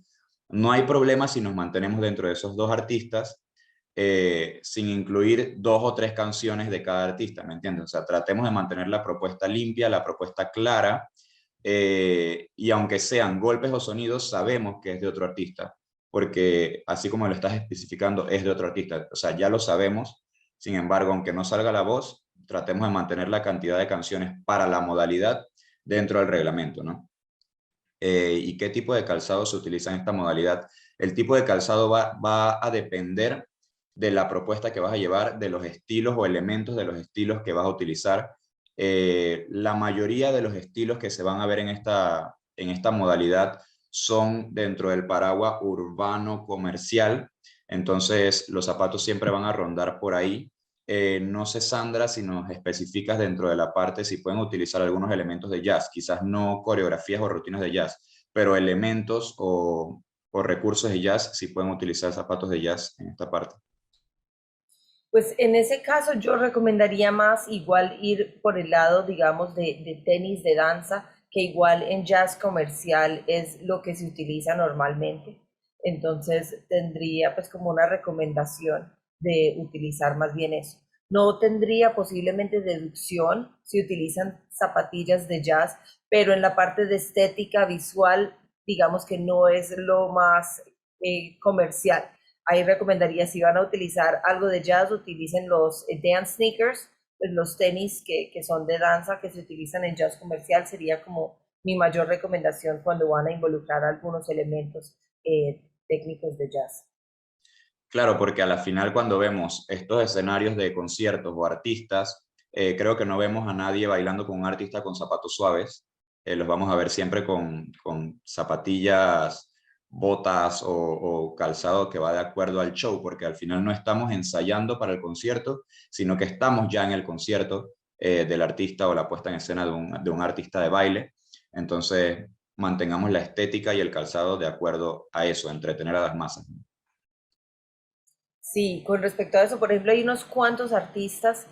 no hay problema si nos mantenemos dentro de esos dos artistas sin incluir dos o tres canciones de cada artista, ¿me entiendes? O sea, tratemos de mantener la propuesta limpia, la propuesta clara, y aunque sean golpes o sonidos, sabemos que es de otro artista, porque así como lo estás especificando, es de otro artista, o sea, ya lo sabemos, sin embargo, aunque no salga la voz, tratemos de mantener la cantidad de canciones para la modalidad dentro del reglamento, ¿no? ¿Y qué tipo de calzado se utiliza en esta modalidad? El tipo de calzado va a depender de la propuesta que vas a llevar, de los estilos o elementos de los estilos que vas a utilizar. La mayoría de los estilos que se van a ver en esta modalidad son dentro del paraguas urbano comercial, entonces los zapatos siempre van a rondar por ahí. No sé, Sandra, si nos especificas dentro de la parte si pueden utilizar algunos elementos de jazz, quizás no coreografías o rutinas de jazz, pero elementos o recursos de jazz, si pueden utilizar zapatos de jazz en esta parte. Pues en ese caso yo recomendaría más igual ir por el lado, digamos, de tenis de danza, que igual en jazz comercial es lo que se utiliza normalmente. Entonces tendría pues como una recomendación de utilizar más bien eso. No tendría posiblemente deducción si utilizan zapatillas de jazz, pero en la parte de estética visual, digamos que no es lo más comercial. Ahí recomendaría, si van a utilizar algo de jazz, utilicen los dance sneakers, pues los tenis que son de danza que se utilizan en jazz comercial, sería como mi mayor recomendación cuando van a involucrar algunos elementos técnicos de jazz. Claro, porque a la final cuando vemos estos escenarios de conciertos o artistas, creo que no vemos a nadie bailando con un artista con zapatos suaves. Los vamos a ver siempre con zapatillas, botas o calzado que va de acuerdo al show, porque al final no estamos ensayando para el concierto, sino que estamos ya en el concierto del artista o la puesta en escena de un artista de baile. Entonces, mantengamos la estética y el calzado de acuerdo a eso, entretener a las masas. Sí, con respecto a eso, por ejemplo, hay unos cuantos artistas,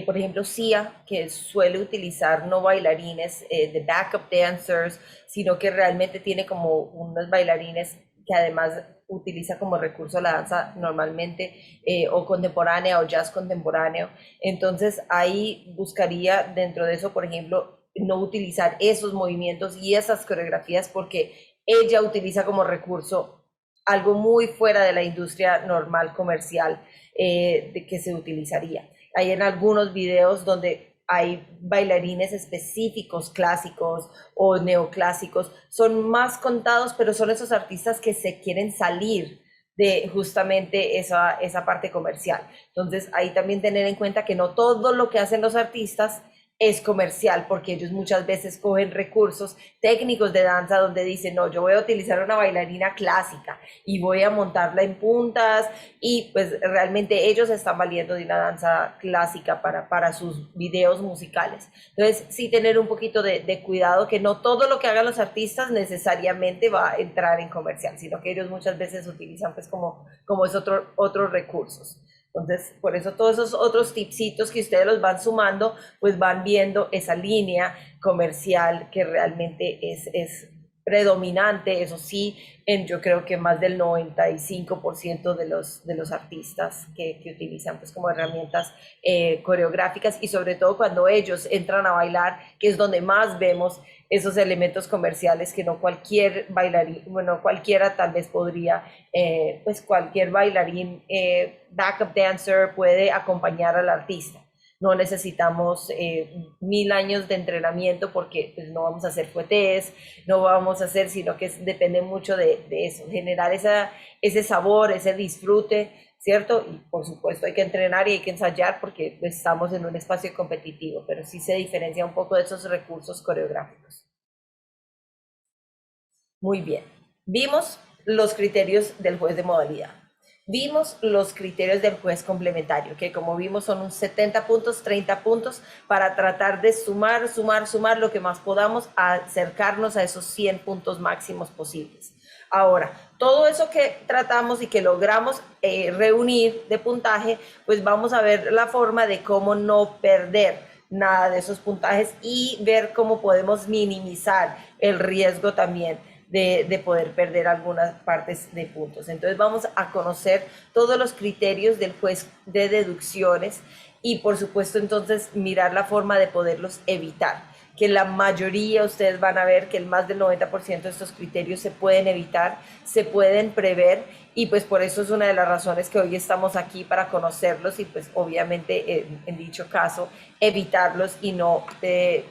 por ejemplo, Sia, que suele utilizar no bailarines de backup dancers, sino que realmente tiene como unos bailarines que además utiliza como recurso la danza normalmente o contemporánea o jazz contemporáneo. Entonces ahí buscaría dentro de eso, por ejemplo, no utilizar esos movimientos y esas coreografías porque ella utiliza como recurso algo muy fuera de la industria normal comercial de que se utilizaría. Hay en algunos videos donde hay bailarines específicos, clásicos o neoclásicos, son más contados, pero son esos artistas que se quieren salir de justamente esa parte comercial. Entonces, ahí también tener en cuenta que no todo lo que hacen los artistas es comercial, porque ellos muchas veces cogen recursos técnicos de danza donde dicen, no, yo voy a utilizar una bailarina clásica y voy a montarla en puntas y pues realmente ellos están valiendo de una danza clásica para sus videos musicales. Entonces, sí tener un poquito de cuidado que no todo lo que hagan los artistas necesariamente va a entrar en comercial, sino que ellos muchas veces utilizan pues como es otros recursos. Entonces, por eso todos esos otros tipsitos que ustedes los van sumando, pues van viendo esa línea comercial que realmente es predominante, eso sí, yo creo que más del 95% de los artistas que utilizan pues como herramientas coreográficas y sobre todo cuando ellos entran a bailar, que es donde más vemos esos elementos comerciales que no cualquier bailarín, bueno, cualquiera tal vez podría, pues cualquier bailarín, backup dancer puede acompañar al artista. No necesitamos 1000 años de entrenamiento porque pues, no vamos a hacer fuetes, no vamos a hacer, sino que depende mucho de eso, generar ese sabor, ese disfrute, ¿cierto? Y por supuesto hay que entrenar y hay que ensayar porque pues, estamos en un espacio competitivo, pero sí se diferencia un poco de esos recursos coreográficos. Muy bien. Vimos los criterios del juez de modalidad. Vimos los criterios del juez complementario, que como vimos son un 70 puntos, 30 puntos, para tratar de sumar, sumar, sumar lo que más podamos, a acercarnos a esos 100 puntos máximos posibles. Ahora, todo eso que tratamos y que logramos reunir de puntaje, pues vamos a ver la forma de cómo no perder nada de esos puntajes y ver cómo podemos minimizar el riesgo también de poder perder algunas partes de puntos. Entonces vamos a conocer todos los criterios del juez de deducciones y por supuesto entonces mirar la forma de poderlos evitar, que la mayoría ustedes van a ver que el más del 90% de estos criterios se pueden evitar, se pueden prever y pues por eso es una de las razones que hoy estamos aquí para conocerlos y pues obviamente en dicho caso evitarlos y no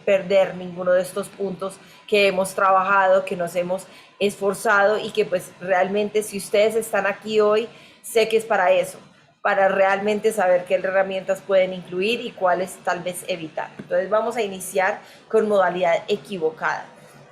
perder ninguno de estos puntos que hemos trabajado, que nos hemos esforzado y que pues realmente si ustedes están aquí hoy, sé que es para eso, para realmente saber qué herramientas pueden incluir y cuáles tal vez evitar. Entonces vamos a iniciar con modalidad equivocada.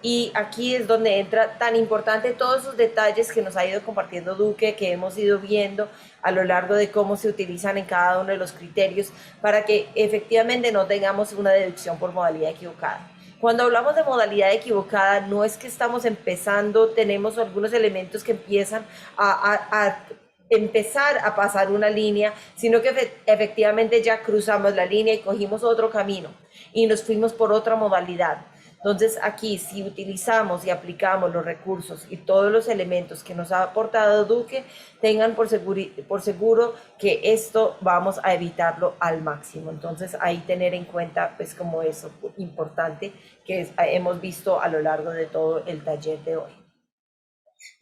Y aquí es donde entra tan importante todos esos detalles que nos ha ido compartiendo Duque, que hemos ido viendo a lo largo de cómo se utilizan en cada uno de los criterios para que efectivamente no tengamos una deducción por modalidad equivocada. Cuando hablamos de modalidad equivocada, no es que estamos empezando, tenemos algunos elementos que empiezan a empezar a pasar una línea, sino que efectivamente ya cruzamos la línea y cogimos otro camino y nos fuimos por otra modalidad. Entonces aquí si utilizamos y aplicamos los recursos y todos los elementos que nos ha aportado Duque, tengan por seguro que esto vamos a evitarlo al máximo. Entonces ahí tener en cuenta pues como eso importante que hemos visto a lo largo de todo el taller de hoy.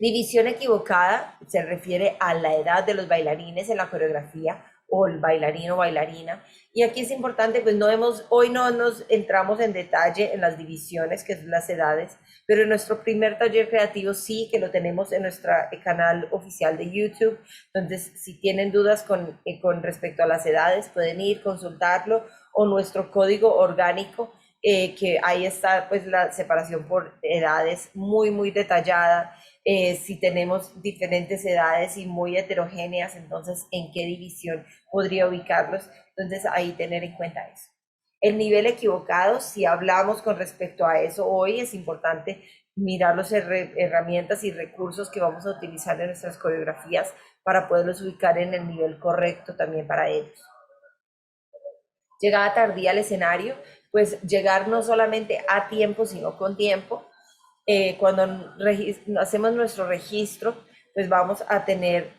División equivocada se refiere a la edad de los bailarines en la coreografía o el bailarín o bailarina. Y aquí es importante, pues hoy no nos entramos en detalle en las divisiones, que son las edades, pero en nuestro primer taller creativo sí que lo tenemos en nuestro canal oficial de YouTube. Entonces, si tienen dudas con respecto a las edades, pueden ir, consultarlo, o nuestro código orgánico, que ahí está pues la separación por edades muy, muy detallada. Si tenemos diferentes edades y muy heterogéneas, entonces en qué división podría ubicarlos. Entonces ahí tener en cuenta eso. El nivel equivocado, si hablamos con respecto a eso hoy, es importante mirar las herramientas y recursos que vamos a utilizar en nuestras coreografías para poderlos ubicar en el nivel correcto también para ellos. Llegada tardía al escenario, pues llegar no solamente a tiempo, sino con tiempo. Cuando hacemos nuestro registro, pues vamos a tener,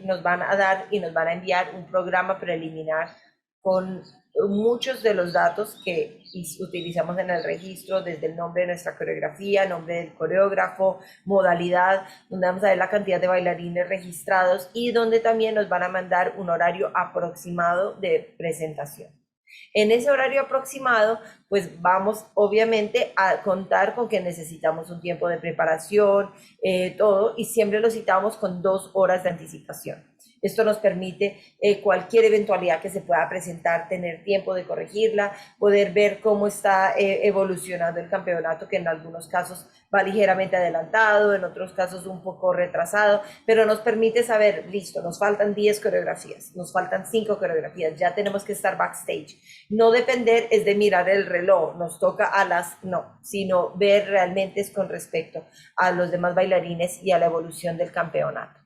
nos van a dar y nos van a enviar un programa preliminar con muchos de los datos que utilizamos en el registro, desde el nombre de nuestra coreografía, nombre del coreógrafo, modalidad, donde vamos a ver la cantidad de bailarines registrados y donde también nos van a mandar un horario aproximado de presentación. En ese horario aproximado, pues vamos obviamente a contar con que necesitamos un tiempo de preparación, todo, y siempre lo citamos con 2 horas de anticipación. Esto nos permite cualquier eventualidad que se pueda presentar, tener tiempo de corregirla, poder ver cómo está evolucionando el campeonato, que en algunos casos va ligeramente adelantado, en otros casos un poco retrasado, pero nos permite saber, listo, nos faltan 10 coreografías, nos faltan 5 coreografías, ya tenemos que estar backstage. No depender es de mirar el reloj, nos toca no, sino ver realmente es con respecto a los demás bailarines y a la evolución del campeonato.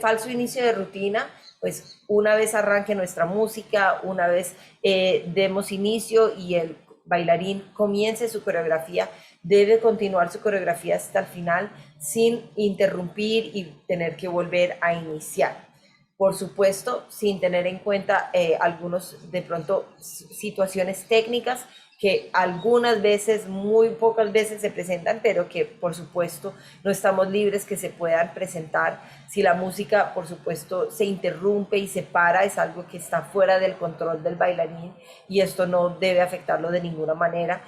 Falso inicio de rutina, pues una vez arranque nuestra música, una vez demos inicio y el bailarín comience su coreografía, debe continuar su coreografía hasta el final sin interrumpir y tener que volver a iniciar. Por supuesto, sin tener en cuenta algunos de pronto situaciones técnicas que algunas veces, muy pocas veces se presentan, pero que por supuesto no estamos libres que se puedan presentar. Si la música, por supuesto, se interrumpe y se para, es algo que está fuera del control del bailarín y esto no debe afectarlo de ninguna manera,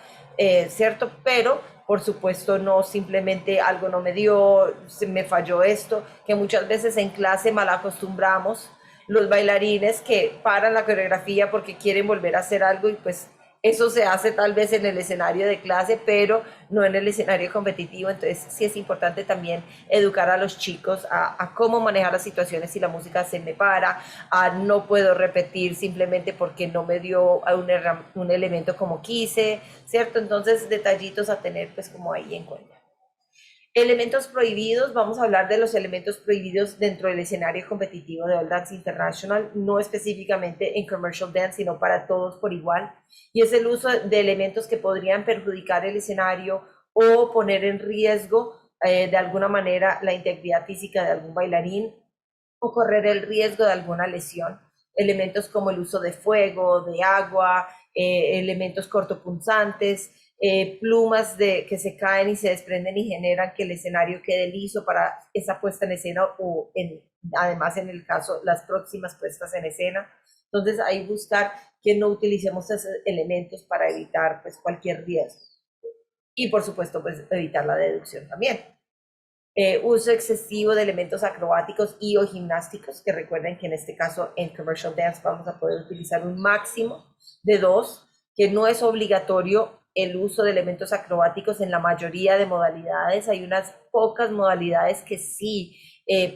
¿cierto? Pero, por supuesto, no simplemente algo no me dio, se me falló esto, que muchas veces en clase mal acostumbramos los bailarines que paran la coreografía porque quieren volver a hacer algo y pues eso se hace tal vez en el escenario de clase, pero no en el escenario competitivo. Entonces sí es importante también educar a los chicos a cómo manejar las situaciones si la música se me para, a no puedo repetir simplemente porque no me dio un elemento como quise, ¿cierto? Entonces detallitos a tener pues como ahí en cuenta. Elementos prohibidos, vamos a hablar de los elementos prohibidos dentro del escenario competitivo de All Dance International, no específicamente en Commercial Dance, sino para todos por igual, y es el uso de elementos que podrían perjudicar el escenario o poner en riesgo de alguna manera la integridad física de algún bailarín o correr el riesgo de alguna lesión. Elementos como el uso de fuego, de agua, elementos cortopunzantes, plumas que se caen y se desprenden y generan que el escenario quede liso para esa puesta en escena o además en el caso las próximas puestas en escena. Entonces ahí buscar que no utilicemos esos elementos para evitar pues cualquier riesgo y por supuesto pues evitar la deducción también. Uso excesivo de elementos acrobáticos y o gimnásticos, que recuerden que en este caso en Commercial Dance vamos a poder utilizar un máximo de 2, que no es obligatorio el uso de elementos acrobáticos en la mayoría de modalidades. Hay unas pocas modalidades que sí,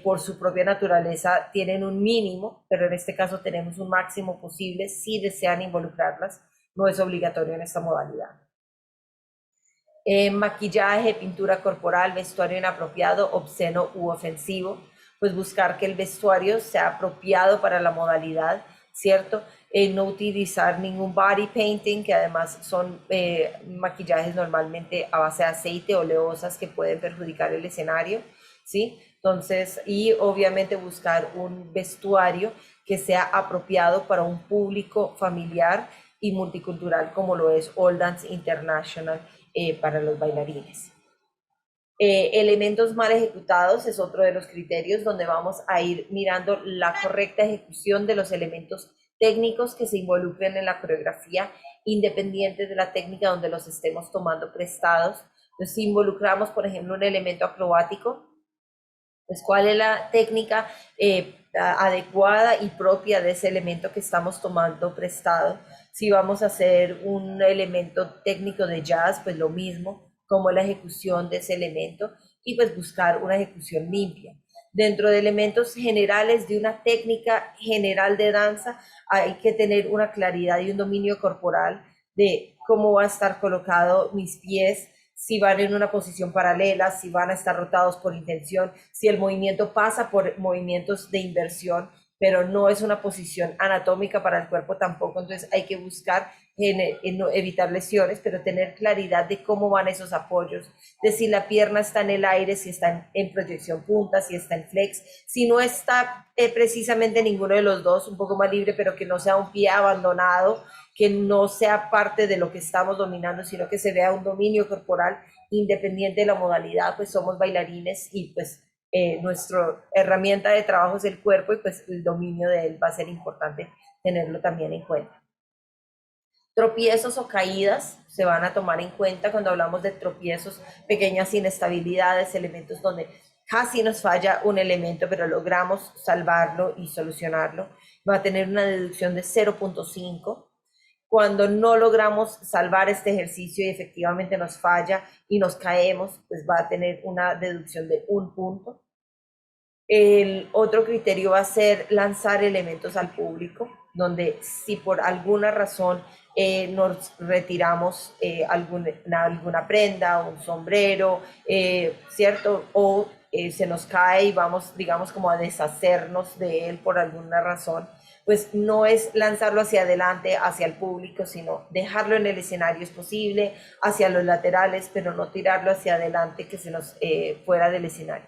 por su propia naturaleza, tienen un mínimo, pero en este caso tenemos un máximo posible si desean involucrarlas. No es obligatorio en esta modalidad. Maquillaje, pintura corporal, vestuario inapropiado, obsceno u ofensivo, pues buscar que el vestuario sea apropiado para la modalidad, ¿cierto? no utilizar ningún body painting, que además son maquillajes normalmente a base de aceite, oleosas que pueden perjudicar el escenario, ¿sí? Entonces, y obviamente buscar un vestuario que sea apropiado para un público familiar y multicultural como lo es All Dance International para los bailarines. Elementos mal ejecutados es otro de los criterios donde vamos a ir mirando la correcta ejecución de los elementos técnicos que se involucren en la coreografía, independientes de la técnica donde los estemos tomando prestados. Entonces, si involucramos, por ejemplo, un elemento acrobático, pues cuál es la técnica adecuada y propia de ese elemento que estamos tomando prestado. Si vamos a hacer un elemento técnico de jazz, pues lo mismo, como la ejecución de ese elemento y pues buscar una ejecución limpia. Dentro de elementos generales de una técnica general de danza, hay que tener una claridad y un dominio corporal de cómo va a estar colocado mis pies, si van en una posición paralela, si van a estar rotados por intención, si el movimiento pasa por movimientos de inversión, pero no es una posición anatómica para el cuerpo tampoco, entonces hay que buscar evitar lesiones, pero tener claridad de cómo van esos apoyos, de si la pierna está en el aire, si está en proyección punta, si está en flex, si no está precisamente ninguno de los dos, un poco más libre, pero que no sea un pie abandonado, que no sea parte de lo que estamos dominando, sino que se vea un dominio corporal independiente de la modalidad, pues somos bailarines y pues nuestra herramienta de trabajo es el cuerpo y pues el dominio de él va a ser importante tenerlo también en cuenta. Tropiezos o caídas se van a tomar en cuenta cuando hablamos de tropiezos, pequeñas inestabilidades, elementos donde casi nos falla un elemento, pero logramos salvarlo y solucionarlo. Va a tener una deducción de 0.5. Cuando no logramos salvar este ejercicio y efectivamente nos falla y nos caemos, pues va a tener una deducción de 1 punto. El otro criterio va a ser lanzar elementos al público, donde si por alguna razón nos retiramos alguna prenda, un sombrero, ¿cierto? O se nos cae y vamos, digamos, como a deshacernos de él por alguna razón, pues no es lanzarlo hacia adelante, hacia el público, sino dejarlo en el escenario es posible, hacia los laterales, pero no tirarlo hacia adelante que se nos fuera del escenario.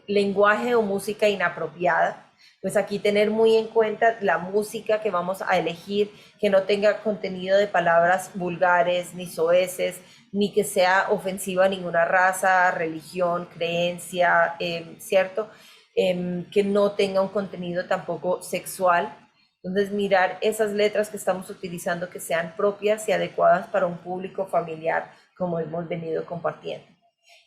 Lenguaje o música inapropiada. Pues aquí tener muy en cuenta la música que vamos a elegir, que no tenga contenido de palabras vulgares, ni soeces, ni que sea ofensiva a ninguna raza, religión, creencia, ¿cierto? Que no tenga un contenido tampoco sexual. Entonces, mirar esas letras que estamos utilizando que sean propias y adecuadas para un público familiar, como hemos venido compartiendo.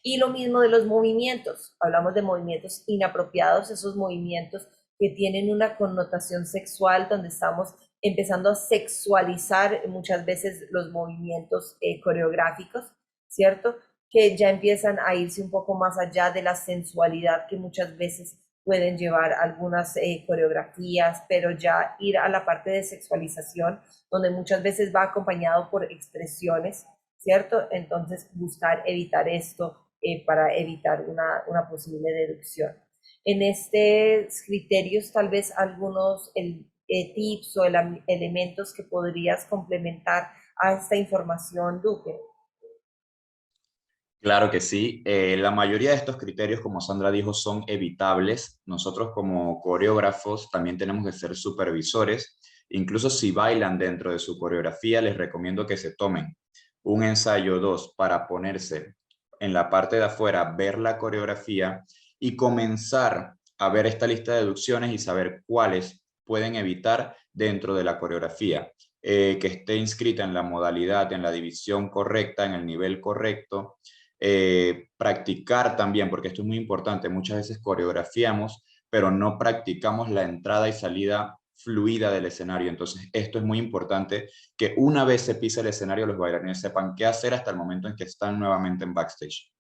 Y lo mismo de los movimientos. Hablamos de movimientos inapropiados, esos movimientos que tienen una connotación sexual, donde estamos empezando a sexualizar muchas veces los movimientos coreográficos, ¿cierto? Que ya empiezan a irse un poco más allá de la sensualidad que muchas veces pueden llevar algunas coreografías, pero ya ir a la parte de sexualización, donde muchas veces va acompañado por expresiones, ¿cierto? Entonces, buscar evitar esto para evitar una posible deducción. En estos criterios, tal vez algunos tips o elementos que podrías complementar a esta información, Duque. Claro que sí. La mayoría de estos criterios, como Sandra dijo, son evitables. Nosotros como coreógrafos también tenemos que ser supervisores. Incluso si bailan dentro de su coreografía, les recomiendo que se tomen un ensayo 2 para ponerse en la parte de afuera, ver la coreografía y comenzar a ver esta lista de deducciones y saber cuáles pueden evitar dentro de la coreografía. Que esté inscrita en la modalidad, en la división correcta, en el nivel correcto. Practicar también, porque esto es muy importante, muchas veces coreografiamos, pero no practicamos la entrada y salida fluida del escenario. Entonces, esto es muy importante, que una vez se pisa el escenario, los bailarines sepan qué hacer hasta el momento en que están nuevamente en backstage.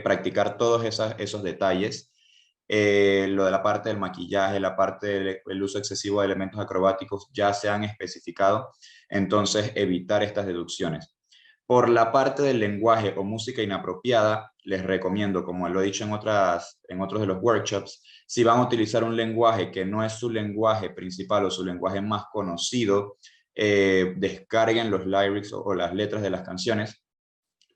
Practicar todos esos detalles. Lo de la parte del maquillaje, la parte del uso excesivo de elementos acrobáticos ya se han especificado, entonces evitar estas deducciones. Por la parte del lenguaje o música inapropiada, les recomiendo, como lo he dicho en otros de los workshops, si van a utilizar un lenguaje que no es su lenguaje principal o su lenguaje más conocido, descarguen los lyrics o las letras de las canciones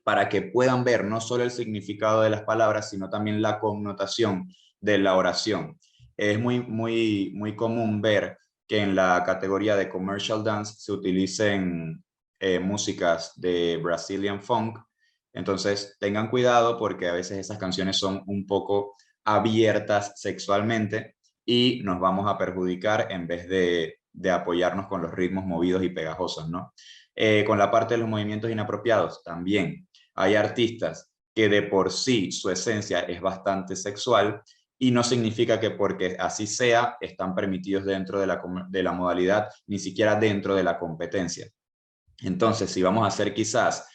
para que puedan ver no solo el significado de las palabras, sino también la connotación de la oración. Es muy común ver que en la categoría de commercial dance se utilicen músicas de Brazilian funk. Entonces tengan cuidado porque a veces esas canciones son un poco abiertas sexualmente y nos vamos a perjudicar en vez de apoyarnos con los ritmos movidos y pegajosos, ¿no? Con la parte de los movimientos inapropiados también. Hay artistas que de por sí su esencia es bastante sexual y no significa que porque así sea están permitidos dentro de la modalidad, ni siquiera dentro de la competencia. Entonces, si vamos a hacer quizás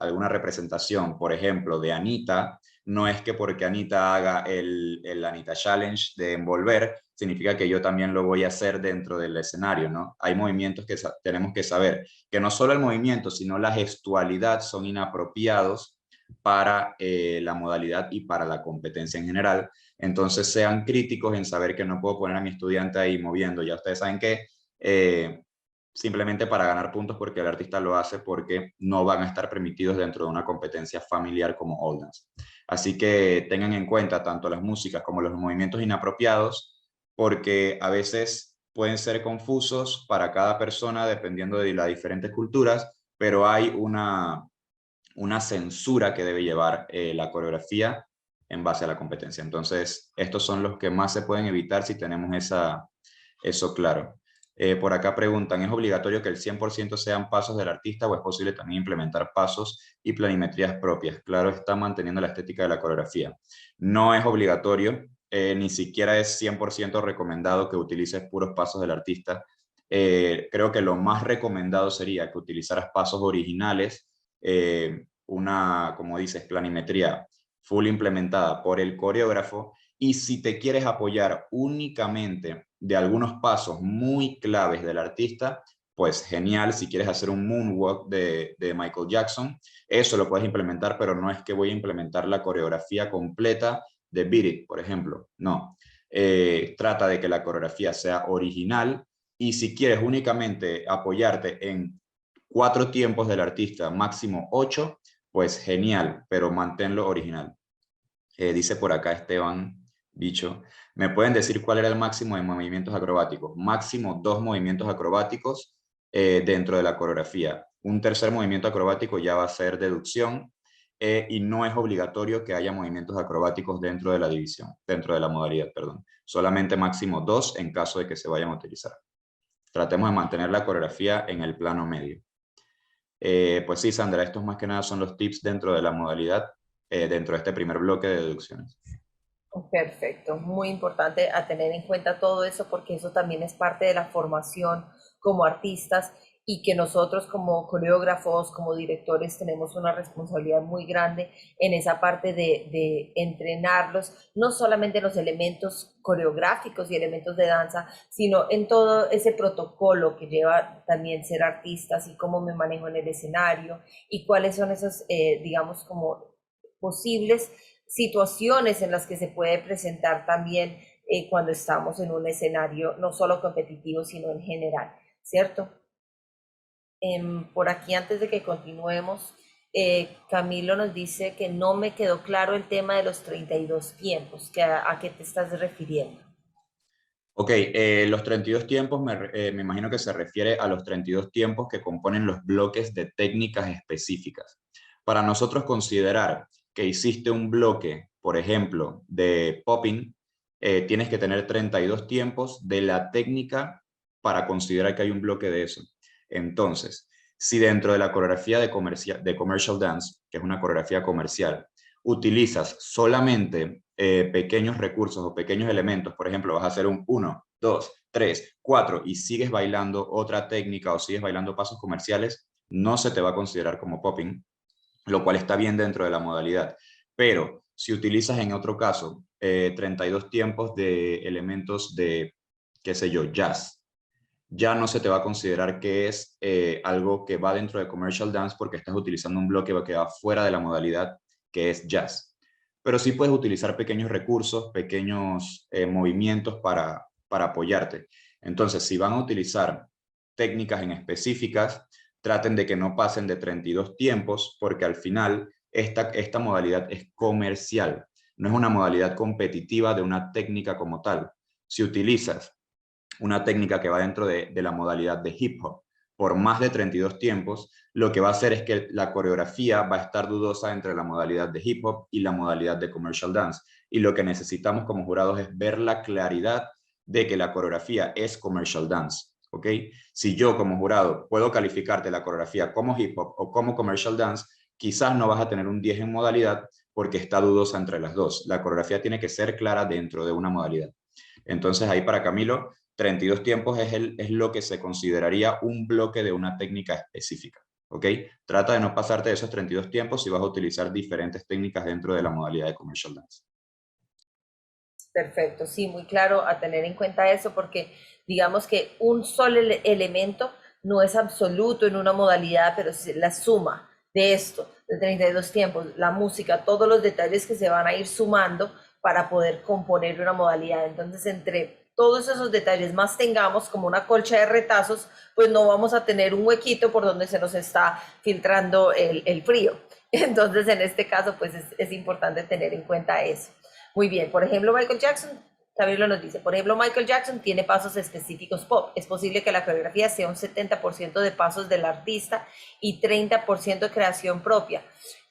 alguna representación, por ejemplo, de Anita, no es que porque Anita haga el Anita Challenge de envolver, significa que yo también lo voy a hacer dentro del escenario, ¿no? Hay movimientos que tenemos que saber, que no solo el movimiento, sino la gestualidad son inapropiados para la modalidad y para la competencia en general. Entonces, sean críticos en saber que no puedo poner a mi estudiante ahí moviendo. Ya ustedes saben que simplemente para ganar puntos porque el artista lo hace porque no van a estar permitidos dentro de una competencia familiar como All Dance. Así que tengan en cuenta tanto las músicas como los movimientos inapropiados porque a veces pueden ser confusos para cada persona dependiendo de las diferentes culturas, pero hay una censura que debe llevar la coreografía en base a la competencia. Entonces, estos son los que más se pueden evitar si tenemos eso claro. Por acá preguntan, ¿es obligatorio que el 100% sean pasos del artista o es posible también implementar pasos y planimetrías propias? Claro, está manteniendo la estética de la coreografía. No es obligatorio, ni siquiera es 100% recomendado que utilices puros pasos del artista. Creo que lo más recomendado sería que utilizaras pasos originales, como dices, planimetría full implementada por el coreógrafo, y si te quieres apoyar únicamente de algunos pasos muy claves del artista, pues genial. Si quieres hacer un moonwalk de Michael Jackson, eso lo puedes implementar, pero no es que voy a implementar la coreografía completa de Beat It, por ejemplo. No. Trata de que la coreografía sea original y si quieres únicamente apoyarte en 4 tiempos del artista, máximo 8, pues genial, pero manténlo original. Dice por acá Esteban Bicho, ¿me pueden decir cuál era el máximo de movimientos acrobáticos? Máximo 2 movimientos acrobáticos dentro de la coreografía. Un tercer movimiento acrobático ya va a ser deducción y no es obligatorio que haya movimientos acrobáticos dentro de la división, dentro de la modalidad, perdón. Solamente máximo 2 en caso de que se vayan a utilizar. Tratemos de mantener la coreografía en el plano medio. Pues sí, Sandra, estos más que nada son los tips dentro de la modalidad, dentro de este primer bloque de deducciones. Perfecto, muy importante a tener en cuenta todo eso porque eso también es parte de la formación como artistas y que nosotros como coreógrafos, como directores tenemos una responsabilidad muy grande en esa parte de entrenarlos, no solamente en los elementos coreográficos y elementos de danza, sino en todo ese protocolo que lleva también ser artistas y cómo me manejo en el escenario y cuáles son esos, digamos, como posibles situaciones en las que se puede presentar también cuando estamos en un escenario no solo competitivo, sino en general, ¿cierto? Por aquí, antes de que continuemos, Camilo nos dice que no me quedó claro el tema de los 32 tiempos, que a qué te estás refiriendo. Ok, los 32 tiempos me imagino que se refiere a los 32 tiempos que componen los bloques de técnicas específicas. Para nosotros considerar que hiciste un bloque, por ejemplo, de popping, tienes que tener 32 tiempos de la técnica para considerar que hay un bloque de eso. Entonces, si dentro de la coreografía de commercial dance, que es una coreografía comercial, utilizas solamente pequeños recursos o pequeños elementos, por ejemplo, vas a hacer un 1, 2, 3, 4 y sigues bailando otra técnica o sigues bailando pasos comerciales, no se te va a considerar como popping, lo cual está bien dentro de la modalidad. Pero si utilizas en otro caso 32 tiempos de elementos de, qué sé yo, jazz, ya no se te va a considerar que es algo que va dentro de commercial dance porque estás utilizando un bloque que va fuera de la modalidad que es jazz. Pero sí puedes utilizar pequeños recursos, pequeños movimientos para apoyarte. Entonces, si van a utilizar técnicas en específicas, traten de que no pasen de 32 tiempos, porque al final esta modalidad es comercial, no es una modalidad competitiva de una técnica como tal. Si utilizas una técnica que va dentro de la modalidad de hip hop por más de 32 tiempos, lo que va a hacer es que la coreografía va a estar dudosa entre la modalidad de hip hop y la modalidad de commercial dance. Y lo que necesitamos como jurados es ver la claridad de que la coreografía es commercial dance. ¿Ok? Si yo como jurado puedo calificarte la coreografía como hip hop o como commercial dance, quizás no vas a tener un 10 en modalidad porque está dudosa entre las dos. La coreografía tiene que ser clara dentro de una modalidad. Entonces ahí para Camilo, 32 tiempos es lo que se consideraría un bloque de una técnica específica. ¿Ok? Trata de no pasarte de esos 32 tiempos si vas a utilizar diferentes técnicas dentro de la modalidad de commercial dance. Perfecto, sí, muy claro a tener en cuenta eso porque digamos que un solo elemento no es absoluto en una modalidad, pero la suma de esto, de 32 tiempos, la música, todos los detalles que se van a ir sumando para poder componer una modalidad. Entonces, entre todos esos detalles más tengamos como una colcha de retazos, pues no vamos a tener un huequito por donde se nos está filtrando el frío. Entonces, en este caso, pues es importante tener en cuenta eso. Muy bien, por ejemplo, Michael Jackson, Camilo nos dice, por ejemplo, Michael Jackson tiene pasos específicos pop. Es posible que la coreografía sea un 70% de pasos del artista y 30% de creación propia.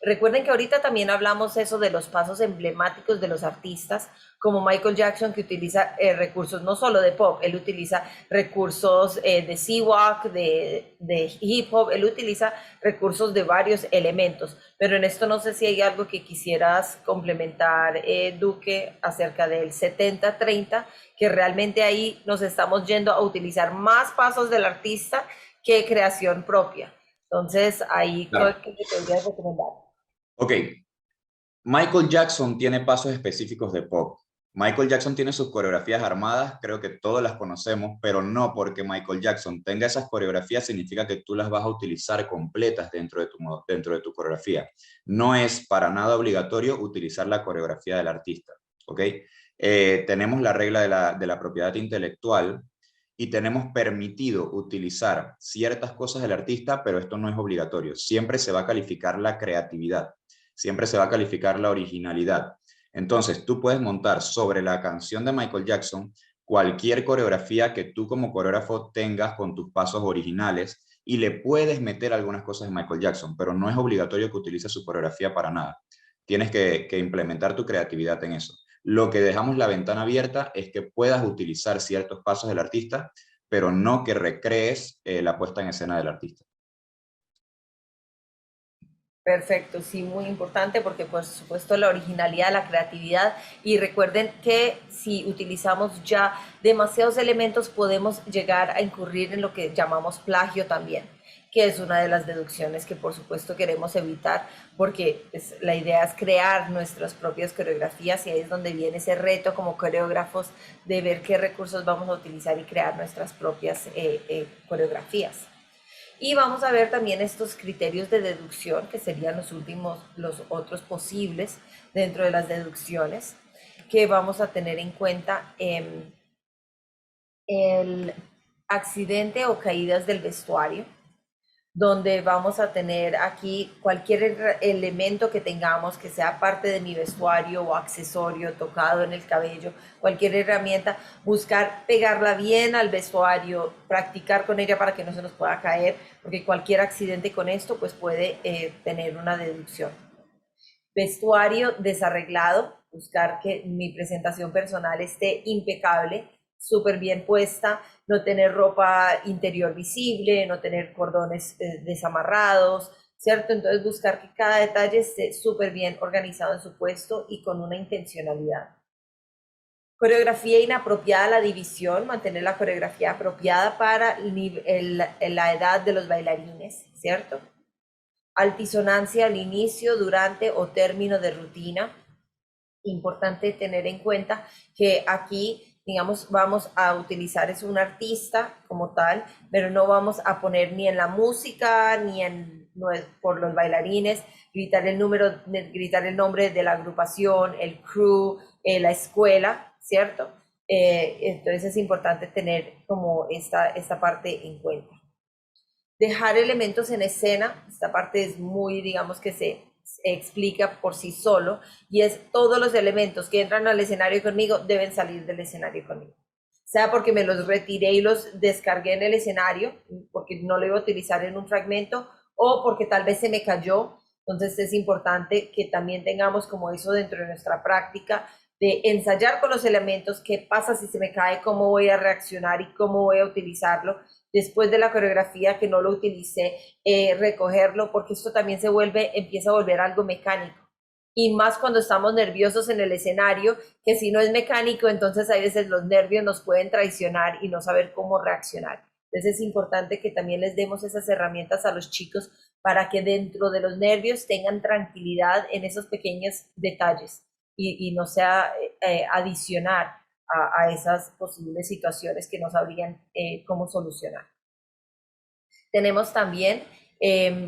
Recuerden que ahorita también hablamos eso de los pasos emblemáticos de los artistas, como Michael Jackson, que utiliza recursos no solo de pop, él utiliza recursos de sea-walk, de hip hop, él utiliza recursos de varios elementos. Pero en esto no sé si hay algo que quisieras complementar, Duque, acerca del 70-30, que realmente ahí nos estamos yendo a utilizar más pasos del artista que creación propia. Entonces, ahí, Claro. ¿qué le podrías recomendar? Ok, Michael Jackson tiene pasos específicos de pop. Michael Jackson tiene sus coreografías armadas, creo que todas las conocemos, pero no porque Michael Jackson tenga esas coreografías significa que tú las vas a utilizar completas dentro de tu coreografía. No es para nada obligatorio utilizar la coreografía del artista, ¿ok? Tenemos la regla de la propiedad intelectual y tenemos permitido utilizar ciertas cosas del artista, pero esto no es obligatorio. Siempre se va a calificar la creatividad, siempre se va a calificar la originalidad. Entonces, tú puedes montar sobre la canción de Michael Jackson cualquier coreografía que tú como coreógrafo tengas con tus pasos originales y le puedes meter algunas cosas de Michael Jackson, pero no es obligatorio que utilices su coreografía para nada. Tienes que implementar tu creatividad en eso. Lo que dejamos la ventana abierta es que puedas utilizar ciertos pasos del artista, pero no que recrees la puesta en escena del artista. Perfecto, sí, muy importante porque por supuesto la originalidad, la creatividad y recuerden que si utilizamos ya demasiados elementos podemos llegar a incurrir en lo que llamamos plagio también, que es una de las deducciones que por supuesto queremos evitar porque pues, la idea es crear nuestras propias coreografías y ahí es donde viene ese reto como coreógrafos de ver qué recursos vamos a utilizar y crear nuestras propias coreografías. Y vamos a ver también estos criterios de deducción, que serían los otros posibles dentro de las deducciones, que vamos a tener en cuenta el accidente o caídas del vestuario, donde vamos a tener aquí cualquier elemento que tengamos que sea parte de mi vestuario o accesorio tocado en el cabello, cualquier herramienta, buscar pegarla bien al vestuario, practicar con ella para que no se nos pueda caer, porque cualquier accidente con esto pues puede tener una deducción. Vestuario desarreglado, buscar que mi presentación personal esté impecable, súper bien puesta, no tener ropa interior visible, no tener cordones desamarrados, ¿cierto? Entonces buscar que cada detalle esté súper bien organizado en su puesto y con una intencionalidad. Coreografía inapropiada, la división, mantener la coreografía apropiada para la edad de los bailarines, ¿cierto? Altisonancia al inicio, durante o término de rutina. Importante tener en cuenta que aquí digamos, vamos a utilizar es un artista como tal, pero no vamos a poner ni en la música, ni en, no es por los bailarines, gritar el nombre de la agrupación, el crew, la escuela, ¿cierto? Entonces es importante tener como esta parte en cuenta. Dejar elementos en escena, esta parte es muy, digamos que se explica por sí solo, y es todos los elementos que entran al escenario conmigo deben salir del escenario conmigo. Sea porque me los retiré y los descargué en el escenario, porque no lo iba a utilizar en un fragmento, o porque tal vez se me cayó. Entonces es importante que también tengamos como eso dentro de nuestra práctica, de ensayar con los elementos, qué pasa si se me cae, cómo voy a reaccionar y cómo voy a utilizarlo. Después de la coreografía que no lo utilicé, recogerlo, porque esto también empieza a volver algo mecánico. Y más cuando estamos nerviosos en el escenario, que si no es mecánico, entonces a veces los nervios nos pueden traicionar y no saber cómo reaccionar. Entonces es importante que también les demos esas herramientas a los chicos para que dentro de los nervios tengan tranquilidad en esos pequeños detalles y no sea adicionar a esas posibles situaciones que no sabrían cómo solucionar. Tenemos también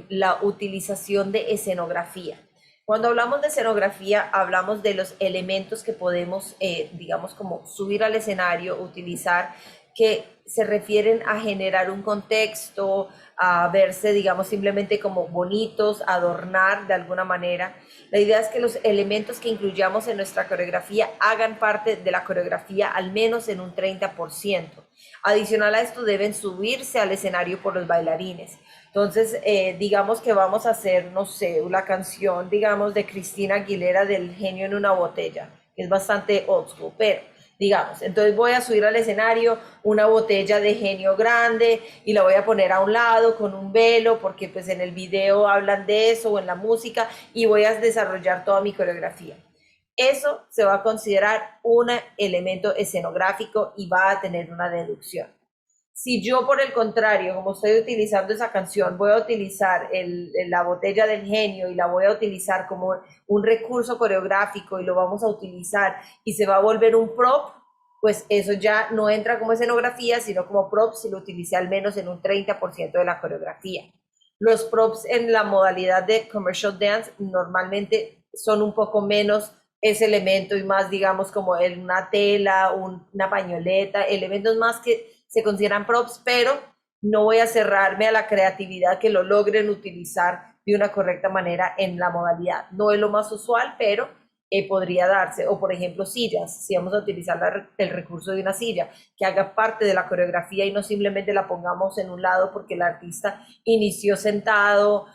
la utilización de escenografía. Cuando hablamos de escenografía, hablamos de los elementos que podemos, digamos, como subir al escenario, utilizar, que se refieren a generar un contexto, a verse, digamos, simplemente como bonitos, adornar de alguna manera. La idea es que los elementos que incluyamos en nuestra coreografía hagan parte de la coreografía al menos en un 30%. Adicional a esto, deben subirse al escenario por los bailarines. Entonces, digamos que vamos a hacer, no sé, una canción, digamos, de Cristina Aguilera del Genio en una botella, que es bastante old school, pero digamos, entonces voy a subir al escenario una botella de Genio grande y la voy a poner a un lado con un velo, porque pues en el video hablan de eso o en la música, y voy a desarrollar toda mi coreografía. Eso se va a considerar un elemento escenográfico y va a tener una deducción. Si yo, por el contrario, como estoy utilizando esa canción, voy a utilizar la botella del Genio y la voy a utilizar como un recurso coreográfico y lo vamos a utilizar y se va a volver un prop, pues eso ya no entra como escenografía, sino como prop si lo utilicé al menos en un 30% de la coreografía. Los props en la modalidad de commercial dance normalmente son un poco menos ese elemento y más, digamos, como una tela, una pañoleta, elementos más que se consideran props, pero no voy a cerrarme a la creatividad que lo logren utilizar de una correcta manera en la modalidad. No es lo más usual, pero podría darse. O por ejemplo, sillas, si vamos a utilizar el recurso de una silla, que haga parte de la coreografía y no simplemente la pongamos en un lado porque el artista inició sentado,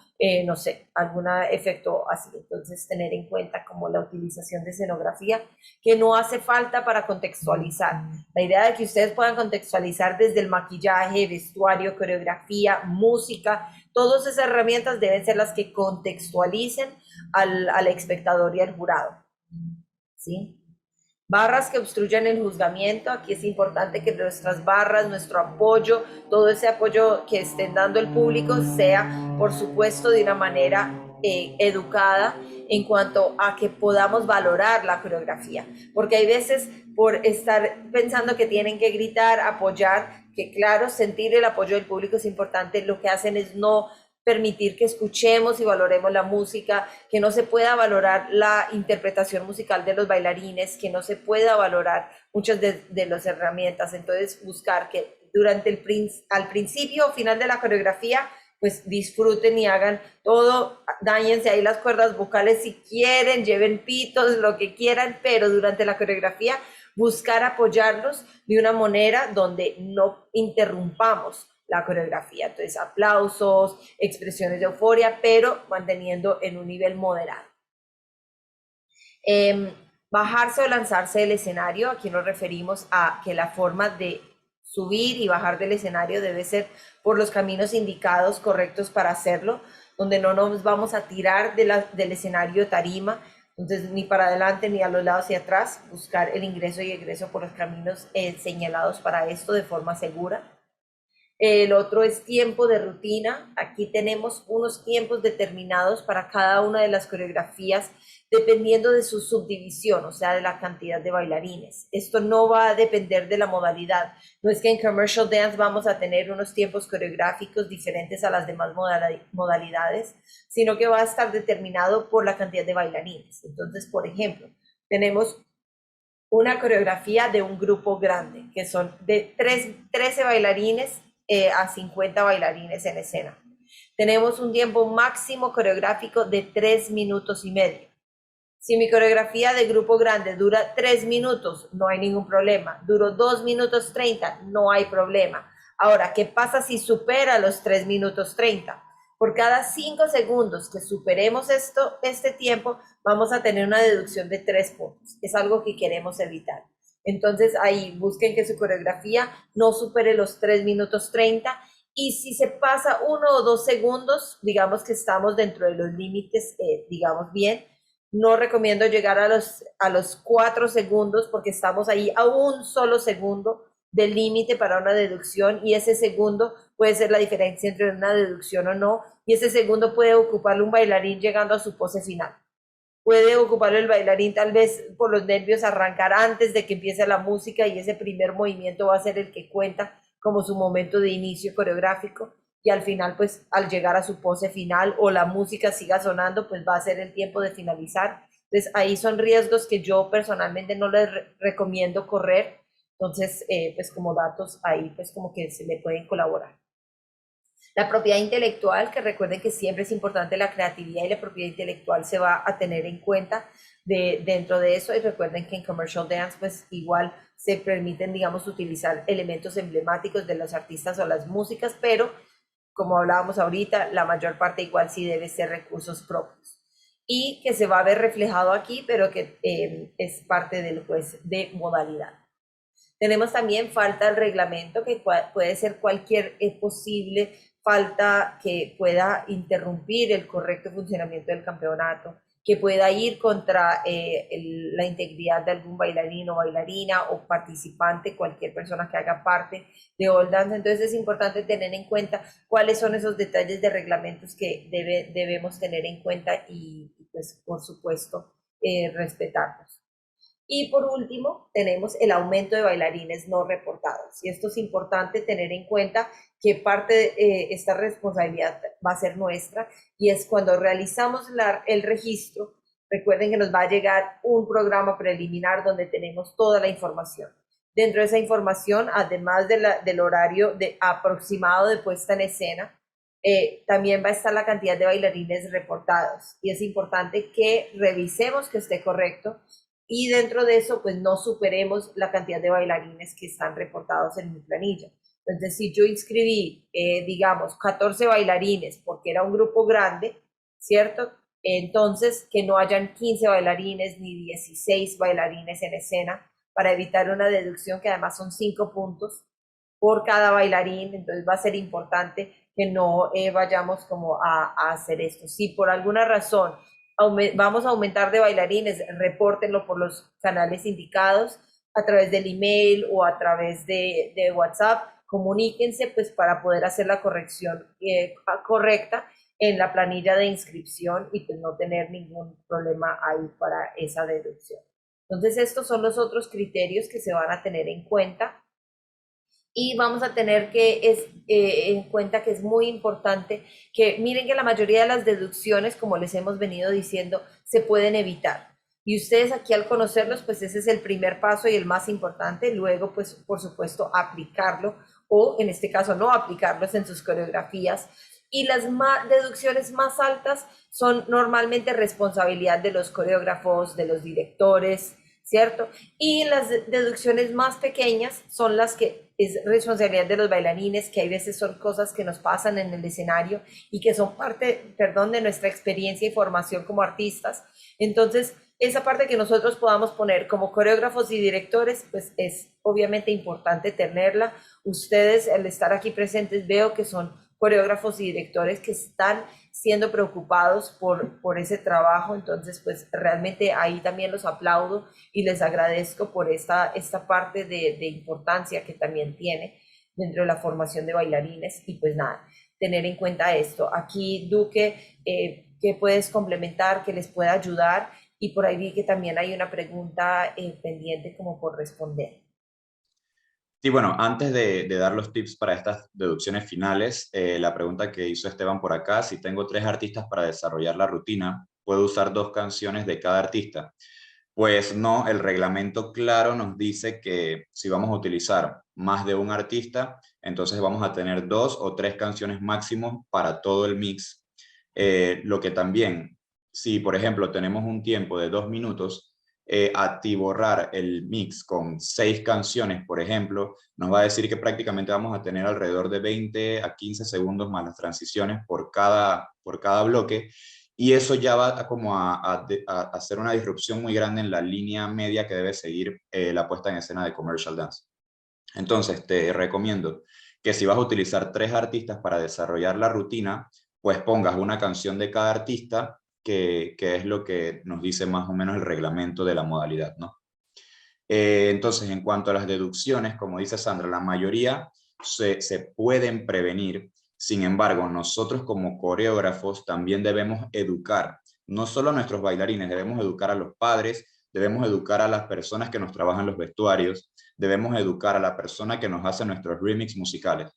no sé, algún efecto así. Entonces, tener en cuenta como la utilización de escenografía, que no hace falta para contextualizar. La idea de que ustedes puedan contextualizar desde el maquillaje, vestuario, coreografía, música, todas esas herramientas deben ser las que contextualicen al espectador y al jurado. ¿Sí? Barras que obstruyan el juzgamiento. Aquí es importante que nuestras barras, nuestro apoyo, todo ese apoyo que estén dando el público sea, por supuesto, de una manera educada en cuanto a que podamos valorar la coreografía. Porque hay veces por estar pensando que tienen que gritar, apoyar, que claro, sentir el apoyo del público es importante, lo que hacen es no permitir que escuchemos y valoremos la música, que no se pueda valorar la interpretación musical de los bailarines, que no se pueda valorar muchas de las herramientas. Entonces, buscar que durante al principio o final de la coreografía, pues disfruten y hagan todo, dáñense ahí las cuerdas vocales si quieren, lleven pitos, lo que quieran, pero durante la coreografía buscar apoyarlos de una manera donde no interrumpamos la coreografía. Entonces, aplausos, expresiones de euforia, pero manteniendo en un nivel moderado. Bajarse o lanzarse del escenario, aquí nos referimos a que la forma de subir y bajar del escenario debe ser por los caminos indicados correctos para hacerlo, donde no nos vamos a tirar del escenario tarima, entonces ni para adelante ni a los lados y atrás, buscar el ingreso y egreso por los caminos señalados para esto de forma segura. El otro es tiempo de rutina. Aquí tenemos unos tiempos determinados para cada una de las coreografías dependiendo de su subdivisión, o sea, de la cantidad de bailarines. Esto no va a depender de la modalidad. No es que en commercial dance vamos a tener unos tiempos coreográficos diferentes a las demás modalidades, sino que va a estar determinado por la cantidad de bailarines. Entonces, por ejemplo, tenemos una coreografía de un grupo grande, que son de 13 bailarines a 50 bailarines en escena. Tenemos un tiempo máximo coreográfico de 3 minutos y medio. Si mi coreografía de grupo grande dura 3 minutos, no hay ningún problema. Duró 2 minutos 30, no hay problema. Ahora, ¿qué pasa si supera los 3 minutos 30? Por cada 5 segundos que superemos este tiempo, vamos a tener una deducción de 3 puntos. Es algo que queremos evitar. Entonces, ahí busquen que su coreografía no supere los 3 minutos 30. Y si se pasa 1 o 2 segundos, digamos que estamos dentro de los límites, digamos bien, no recomiendo llegar a los 4 segundos porque estamos ahí a un solo segundo del límite para una deducción y ese segundo puede ser la diferencia entre una deducción o no y ese segundo puede ocuparlo un bailarín llegando a su pose final. Puede ocuparlo el bailarín tal vez por los nervios arrancar antes de que empiece la música y ese primer movimiento va a ser el que cuenta como su momento de inicio coreográfico y al final pues al llegar a su pose final o la música siga sonando pues va a ser el tiempo de finalizar. Entonces ahí son riesgos que yo personalmente no les recomiendo correr, entonces pues como datos ahí pues como que se le pueden colaborar. La propiedad intelectual, que recuerden que siempre es importante la creatividad y la propiedad intelectual se va a tener en cuenta dentro de eso y recuerden que en commercial dance pues igual se permiten digamos utilizar elementos emblemáticos de los artistas o las músicas, pero como hablábamos ahorita, la mayor parte igual sí debe ser recursos propios y que se va a ver reflejado aquí, pero que es parte del juez de modalidad. Tenemos también falta del reglamento, que puede ser cualquier posible falta que pueda interrumpir el correcto funcionamiento del campeonato, que pueda ir contra la integridad de algún bailarín o bailarina o participante, cualquier persona que haga parte de All Dance. Entonces es importante tener en cuenta cuáles son esos detalles de reglamentos que debemos tener en cuenta y pues por supuesto respetarlos. Y por último, tenemos el aumento de bailarines no reportados. Y esto es importante tener en cuenta que parte de esta responsabilidad va a ser nuestra y es cuando realizamos el registro, recuerden que nos va a llegar un programa preliminar donde tenemos toda la información. Dentro de esa información, además del horario aproximado de puesta en escena, también va a estar la cantidad de bailarines reportados. Y es importante que revisemos que esté correcto y dentro de eso pues no superemos la cantidad de bailarines que están reportados en mi planilla. Entonces si yo inscribí, digamos, 14 bailarines porque era un grupo grande, ¿cierto? Entonces que no hayan 15 bailarines ni 16 bailarines en escena para evitar una deducción que además son 5 puntos por cada bailarín, entonces va a ser importante que no vayamos como a hacer esto. Si por alguna razón vamos a aumentar de bailarines, repórtenlo por los canales indicados, a través del email o a través de WhatsApp, comuníquense pues para poder hacer la corrección correcta en la planilla de inscripción y pues no tener ningún problema ahí para esa deducción. Entonces estos son los otros criterios que se van a tener en cuenta y vamos a tener en cuenta que es muy importante que miren que la mayoría de las deducciones, como les hemos venido diciendo, se pueden evitar. Y ustedes aquí al conocerlos, pues ese es el primer paso y el más importante. Luego, pues por supuesto, aplicarlo o en este caso no aplicarlos en sus coreografías. Y las deducciones más altas son normalmente responsabilidad de los coreógrafos, de los directores, ¿cierto? Y las deducciones más pequeñas son las que es responsabilidad de los bailarines, que hay veces son cosas que nos pasan en el escenario y que son parte, perdón, de nuestra experiencia y formación como artistas. Entonces, esa parte que nosotros podamos poner como coreógrafos y directores, pues es obviamente importante tenerla. Ustedes, al estar aquí presentes, veo que son coreógrafos y directores que están siendo preocupados por ese trabajo, entonces pues realmente ahí también los aplaudo y les agradezco por esta parte de importancia que también tiene. dentro de la formación de bailarines y pues nada, tener en cuenta esto. Aquí, Duque, ¿qué puedes complementar, que les pueda ayudar? Y por ahí vi que también hay una pregunta pendiente como por responder. Sí, bueno, antes de dar los tips para estas deducciones finales, la pregunta que hizo Esteban por acá, si tengo tres artistas para desarrollar la rutina, ¿puedo usar dos canciones de cada artista? Pues no, el reglamento claro nos dice que si vamos a utilizar más de un artista, entonces vamos a tener dos o tres canciones máximo para todo el mix. Lo que también, si por ejemplo tenemos un tiempo de 2 minutos, atiborrar el mix con 6 canciones, por ejemplo, nos va a decir que prácticamente vamos a tener alrededor de 20 a 15 segundos más las transiciones por cada bloque, y eso ya va a hacer una disrupción muy grande en la línea media que debe seguir la puesta en escena de Commercial Dance. Entonces, te recomiendo que si vas a utilizar tres artistas para desarrollar la rutina, pues pongas una canción de cada artista, que es lo que nos dice más o menos el reglamento de la modalidad, ¿no? Entonces, en cuanto a las deducciones, como dice Sandra, la mayoría se pueden prevenir. Sin embargo, nosotros como coreógrafos también debemos educar, no solo a nuestros bailarines, debemos educar a los padres, debemos educar a las personas que nos trabajan los vestuarios, debemos educar a la persona que nos hace nuestros remix musicales.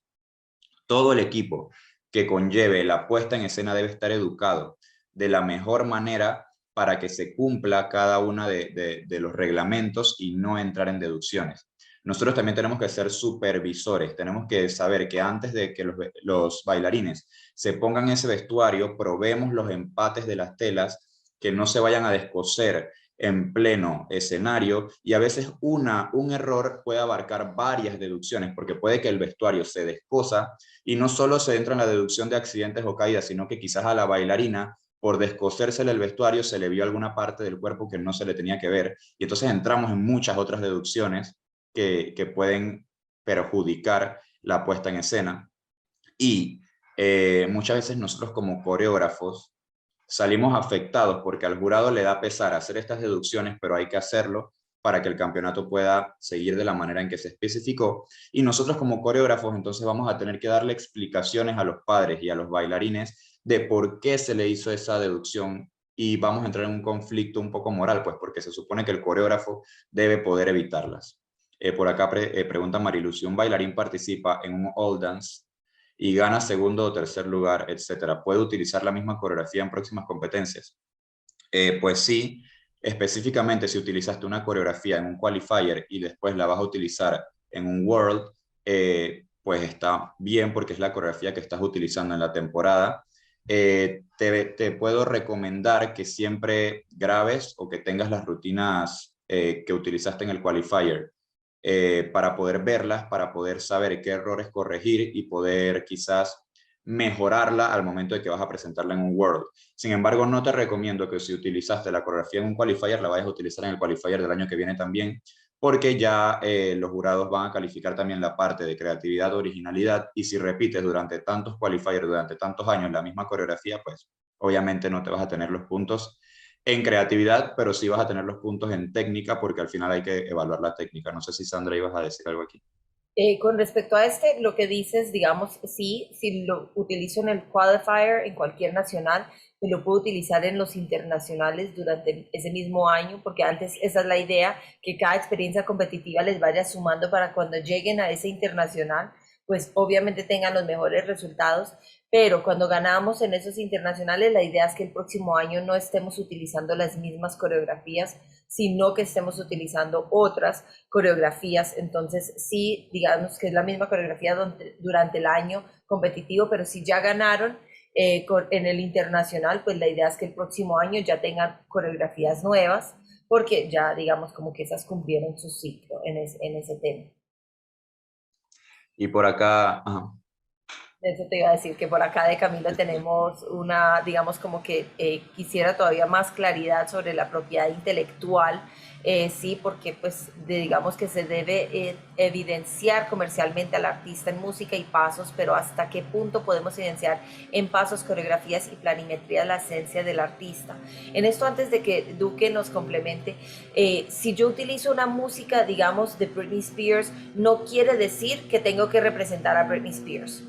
Todo el equipo que conlleve la puesta en escena debe estar educado de la mejor manera para que se cumpla cada uno de los reglamentos y no entrar en deducciones. Nosotros también tenemos que ser supervisores, tenemos que saber que antes de que los bailarines se pongan ese vestuario, probemos los empates de las telas, que no se vayan a descoser en pleno escenario, y a veces un error puede abarcar varias deducciones, porque puede que el vestuario se descosa y no solo se entra en la deducción de accidentes o caídas, sino que quizás a la bailarina, por descosérsele el vestuario, se le vio alguna parte del cuerpo que no se le tenía que ver, y entonces entramos en muchas otras deducciones que pueden perjudicar la puesta en escena. Y muchas veces nosotros como coreógrafos salimos afectados porque al jurado le da pesar hacer estas deducciones, pero hay que hacerlo para que el campeonato pueda seguir de la manera en que se especificó. Y nosotros como coreógrafos entonces vamos a tener que darle explicaciones a los padres y a los bailarines de por qué se le hizo esa deducción, y vamos a entrar en un conflicto un poco moral, pues porque se supone que el coreógrafo debe poder evitarlas. Por acá pregunta Marilu, si un bailarín participa en un all dance y gana segundo o tercer lugar, etcétera, ¿puede utilizar la misma coreografía en próximas competencias? Pues sí, específicamente si utilizaste una coreografía en un qualifier y después la vas a utilizar en un world, pues está bien porque es la coreografía que estás utilizando en la temporada. Te puedo recomendar que siempre grabes o que tengas las rutinas que utilizaste en el qualifier, para poder verlas, para poder saber qué errores corregir y poder quizás mejorarla al momento de que vas a presentarla en un World. Sin embargo, no te recomiendo que si utilizaste la coreografía en un qualifier, la vayas a utilizar en el qualifier del año que viene también, porque ya los jurados van a calificar también la parte de creatividad, originalidad, y si repites durante tantos qualifiers, durante tantos años la misma coreografía, pues obviamente no te vas a tener los puntos en creatividad, pero sí vas a tener los puntos en técnica, porque al final hay que evaluar la técnica. No sé si Sandra ibas a decir algo aquí. Con respecto a este, lo que dices, digamos, sí, si lo utilizo en el qualifier, en cualquier nacional, me lo puedo utilizar en los internacionales durante ese mismo año, porque antes esa es la idea, que cada experiencia competitiva les vaya sumando para cuando lleguen a ese internacional, pues obviamente tengan los mejores resultados, pero cuando ganamos en esos internacionales, la idea es que el próximo año no estemos utilizando las mismas coreografías, sino que estemos utilizando otras coreografías. Entonces, sí, digamos que es la misma coreografía durante el año competitivo, pero si ya ganaron en el internacional, pues la idea es que el próximo año ya tengan coreografías nuevas, porque ya, digamos, como que esas cumplieron su ciclo en ese tema. Y por acá, ajá. Eso te iba a decir que por acá de Camilo tenemos una, digamos como que quisiera todavía más claridad sobre la propiedad intelectual, sí, porque pues digamos que se debe evidenciar comercialmente al artista en música y pasos, pero hasta qué punto podemos evidenciar en pasos, coreografías y planimetría la esencia del artista. En esto antes de que Duque nos complemente, si yo utilizo una música, digamos, de Britney Spears, no quiere decir que tengo que representar a Britney Spears.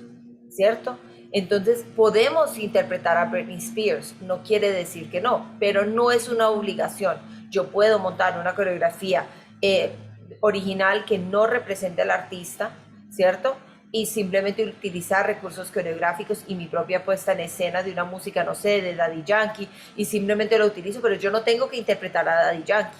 ¿Cierto? Entonces podemos interpretar a Britney Spears, no quiere decir que no, pero no es una obligación. Yo puedo montar una coreografía eh, original que no represente al artista, ¿cierto? Y simplemente utilizar recursos coreográficos y mi propia puesta en escena de una música, no sé, de Daddy Yankee, y simplemente lo utilizo, pero yo no tengo que interpretar a Daddy Yankee,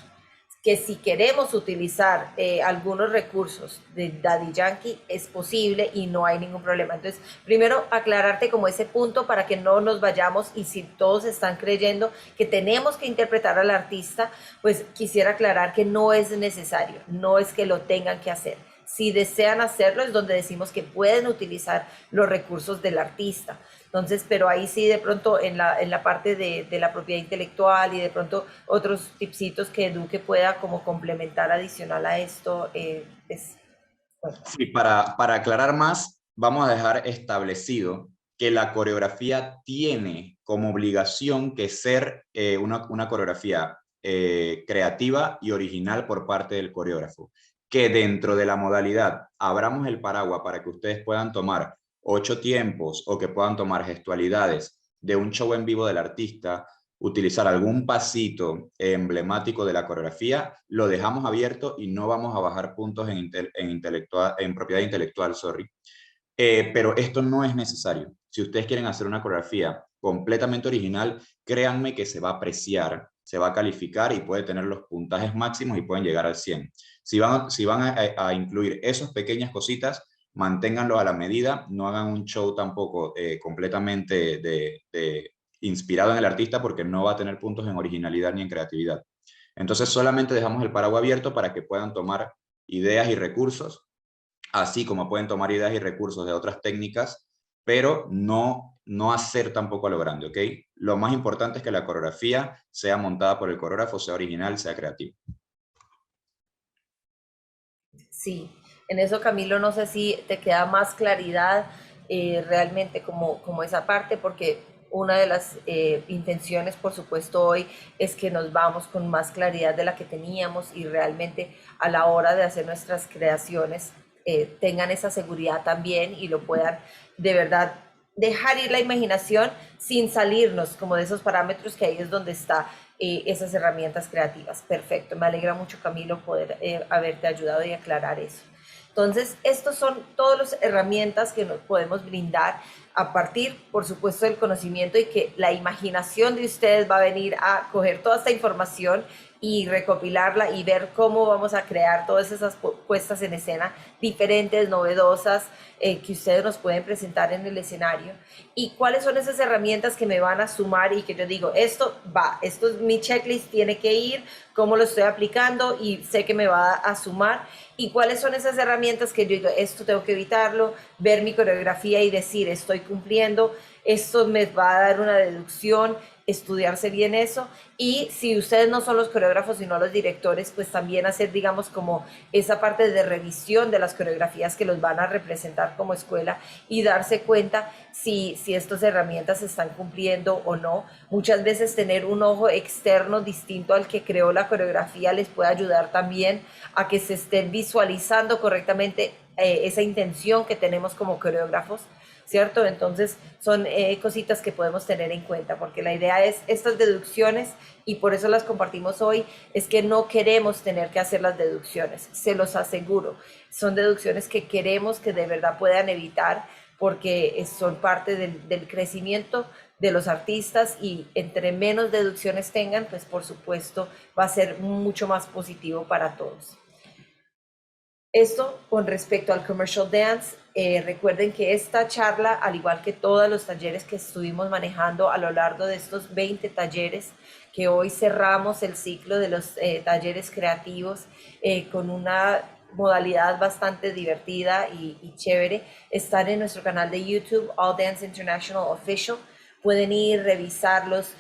que si queremos utilizar algunos recursos de Daddy Yankee es posible y no hay ningún problema. Entonces, primero aclararte como ese punto para que no nos vayamos y si todos están creyendo que tenemos que interpretar al artista, pues quisiera aclarar que no es necesario, no es que lo tengan que hacer. Si desean hacerlo es donde decimos que pueden utilizar los recursos del artista. Entonces, pero ahí sí de pronto en la parte de la propiedad intelectual y de pronto otros tipsitos que Duque pueda como complementar adicional a esto, bueno. Sí, para aclarar más, vamos a dejar establecido que la coreografía tiene como obligación que ser una coreografía creativa y original por parte del coreógrafo. Que dentro de la modalidad abramos el paraguas para que ustedes puedan tomar 8 tiempos o que puedan tomar gestualidades de un show en vivo del artista, utilizar algún pasito emblemático de la coreografía, lo dejamos abierto y no vamos a bajar puntos en propiedad intelectual, sorry. Pero esto no es necesario. Si ustedes quieren hacer una coreografía completamente original, créanme que se va a apreciar, se va a calificar y puede tener los puntajes máximos y pueden llegar al 100. Si van a incluir esas pequeñas cositas, manténganlo a la medida, no hagan un show tampoco completamente inspirado en el artista porque no va a tener puntos en originalidad ni en creatividad. Entonces solamente dejamos el paraguas abierto para que puedan tomar ideas y recursos, así como pueden tomar ideas y recursos de otras técnicas, pero no hacer tampoco a lo grande, ¿ok? Lo más importante es que la coreografía sea montada por el coreógrafo, sea original, sea creativa. Sí, en eso Camilo, no sé si te queda más claridad realmente como esa parte, porque una de las intenciones, por supuesto, hoy es que nos vamos con más claridad de la que teníamos y realmente a la hora de hacer nuestras creaciones tengan esa seguridad también y lo puedan de verdad dejar ir la imaginación sin salirnos como de esos parámetros que ahí es donde está esas herramientas creativas. Perfecto, me alegra mucho Camilo poder haberte ayudado y aclarar eso. Entonces, estos son todas las herramientas que nos podemos brindar a partir, por supuesto, del conocimiento y que la imaginación de ustedes va a venir a coger toda esta información y recopilarla y ver cómo vamos a crear todas esas puestas en escena diferentes, novedosas, que ustedes nos pueden presentar en el escenario y cuáles son esas herramientas que me van a sumar y que yo digo, esto va, esto es mi checklist, tiene que ir, cómo lo estoy aplicando y sé que me va a sumar y cuáles son esas herramientas que yo digo, esto tengo que evitarlo, ver mi coreografía y decir, estoy cumpliendo, esto me va a dar una deducción, estudiarse bien eso y si ustedes no son los coreógrafos sino los directores, pues también hacer digamos como esa parte de revisión de las coreografías que los van a representar como escuela y darse cuenta si estas herramientas se están cumpliendo o no. Muchas veces tener un ojo externo distinto al que creó la coreografía les puede ayudar también a que se estén visualizando correctamente esa intención que tenemos como coreógrafos, ¿cierto? Entonces son cositas que podemos tener en cuenta, porque la idea es estas deducciones, y por eso las compartimos hoy, es que no queremos tener que hacer las deducciones, se los aseguro. Son deducciones que queremos que de verdad puedan evitar, porque son parte del crecimiento de los artistas y entre menos deducciones tengan, pues por supuesto va a ser mucho más positivo para todos. Esto con respecto al commercial dance, recuerden que esta charla, al igual que todos los talleres que estuvimos manejando a lo largo de estos 20 talleres, que hoy cerramos el ciclo de los talleres creativos con una modalidad bastante divertida y chévere. Están en nuestro canal de YouTube, All Dance International Official. Pueden ir, revisar los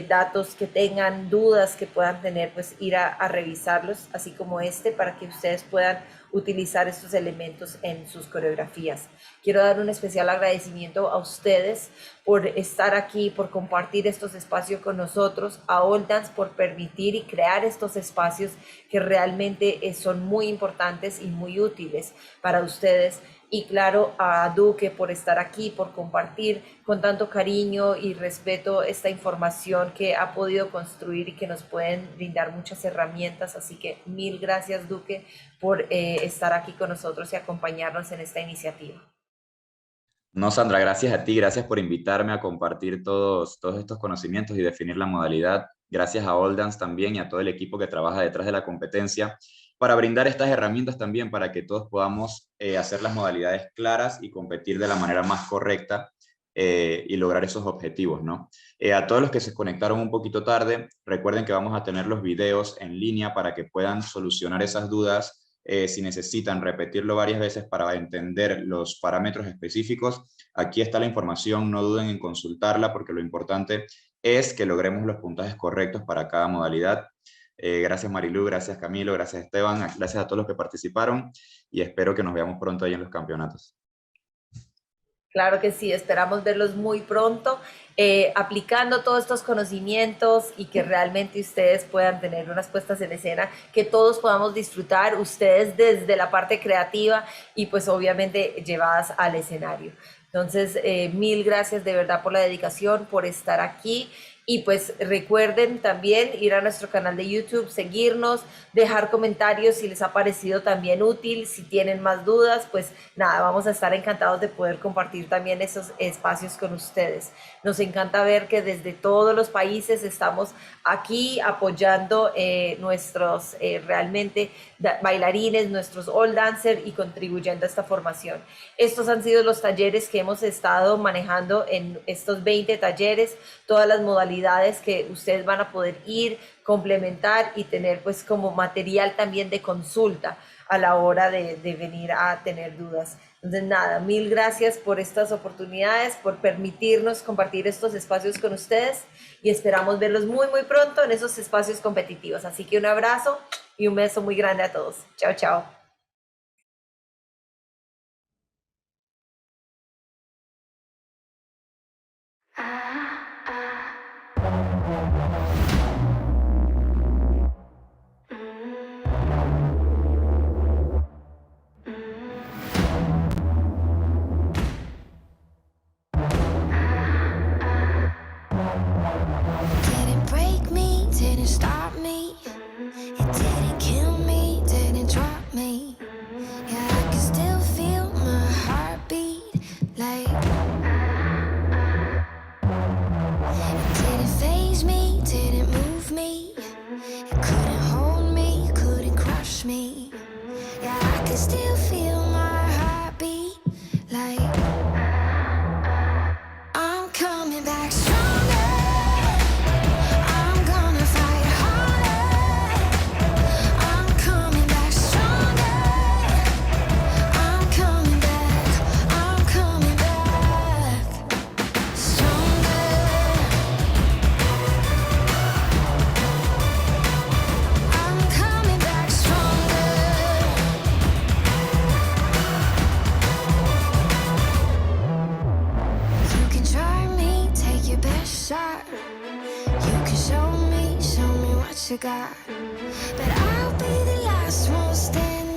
datos que tengan, dudas que puedan tener, pues ir a revisarlos, así como para que ustedes puedan utilizar estos elementos en sus coreografías. Quiero dar un especial agradecimiento a ustedes por estar aquí, por compartir estos espacios con nosotros, a All Dance por permitir y crear estos espacios que realmente son muy importantes y muy útiles para ustedes. Y claro, a Duque por estar aquí, por compartir con tanto cariño y respeto esta información que ha podido construir y que nos pueden brindar muchas herramientas. Así que mil gracias, Duque, por estar aquí con nosotros y acompañarnos en esta iniciativa. No, Sandra, gracias a ti, gracias por invitarme a compartir todos estos conocimientos y definir la modalidad. Gracias a All Dance también y a todo el equipo que trabaja detrás de la competencia para brindar estas herramientas también para que todos podamos hacer las modalidades claras y competir de la manera más correcta y lograr esos objetivos, ¿no? A todos los que se conectaron un poquito tarde, recuerden que vamos a tener los videos en línea para que puedan solucionar esas dudas. Si necesitan repetirlo varias veces para entender los parámetros específicos, aquí está la información, no duden en consultarla porque lo importante es que logremos los puntajes correctos para cada modalidad. Gracias Marilu, gracias Camilo, gracias Esteban, gracias a todos los que participaron y espero que nos veamos pronto ahí en los campeonatos. Claro que sí, esperamos verlos muy pronto, aplicando todos estos conocimientos y que realmente ustedes puedan tener unas puestas en escena que todos podamos disfrutar, ustedes desde la parte creativa y pues obviamente llevadas al escenario. Entonces, mil gracias de verdad por la dedicación, por estar aquí. Y pues recuerden también ir a nuestro canal de YouTube, seguirnos, dejar comentarios si les ha parecido también útil, si tienen más dudas, pues nada, vamos a estar encantados de poder compartir también esos espacios con ustedes. Nos encanta ver que desde todos los países estamos aquí apoyando nuestros realmente bailarines, nuestros all dancers y contribuyendo a esta formación. Estos han sido los talleres que hemos estado manejando en estos 20 talleres, todas las modalidades que ustedes van a poder ir, complementar y tener pues como material también de consulta a la hora de venir a tener dudas. Entonces nada, mil gracias por estas oportunidades, por permitirnos compartir estos espacios con ustedes y esperamos verlos muy muy pronto en esos espacios competitivos. Así que un abrazo y un beso muy grande a todos. Chao, chao. Stop me, it didn't kill me, didn't drop me. Yeah, I can still feel my heartbeat like it didn't faze me, didn't move me. It couldn't hold me, couldn't crush me. Yeah, I can still feel my heartbeat like I'm coming back stronger. You can show me what you got, but I'll be the last one standing.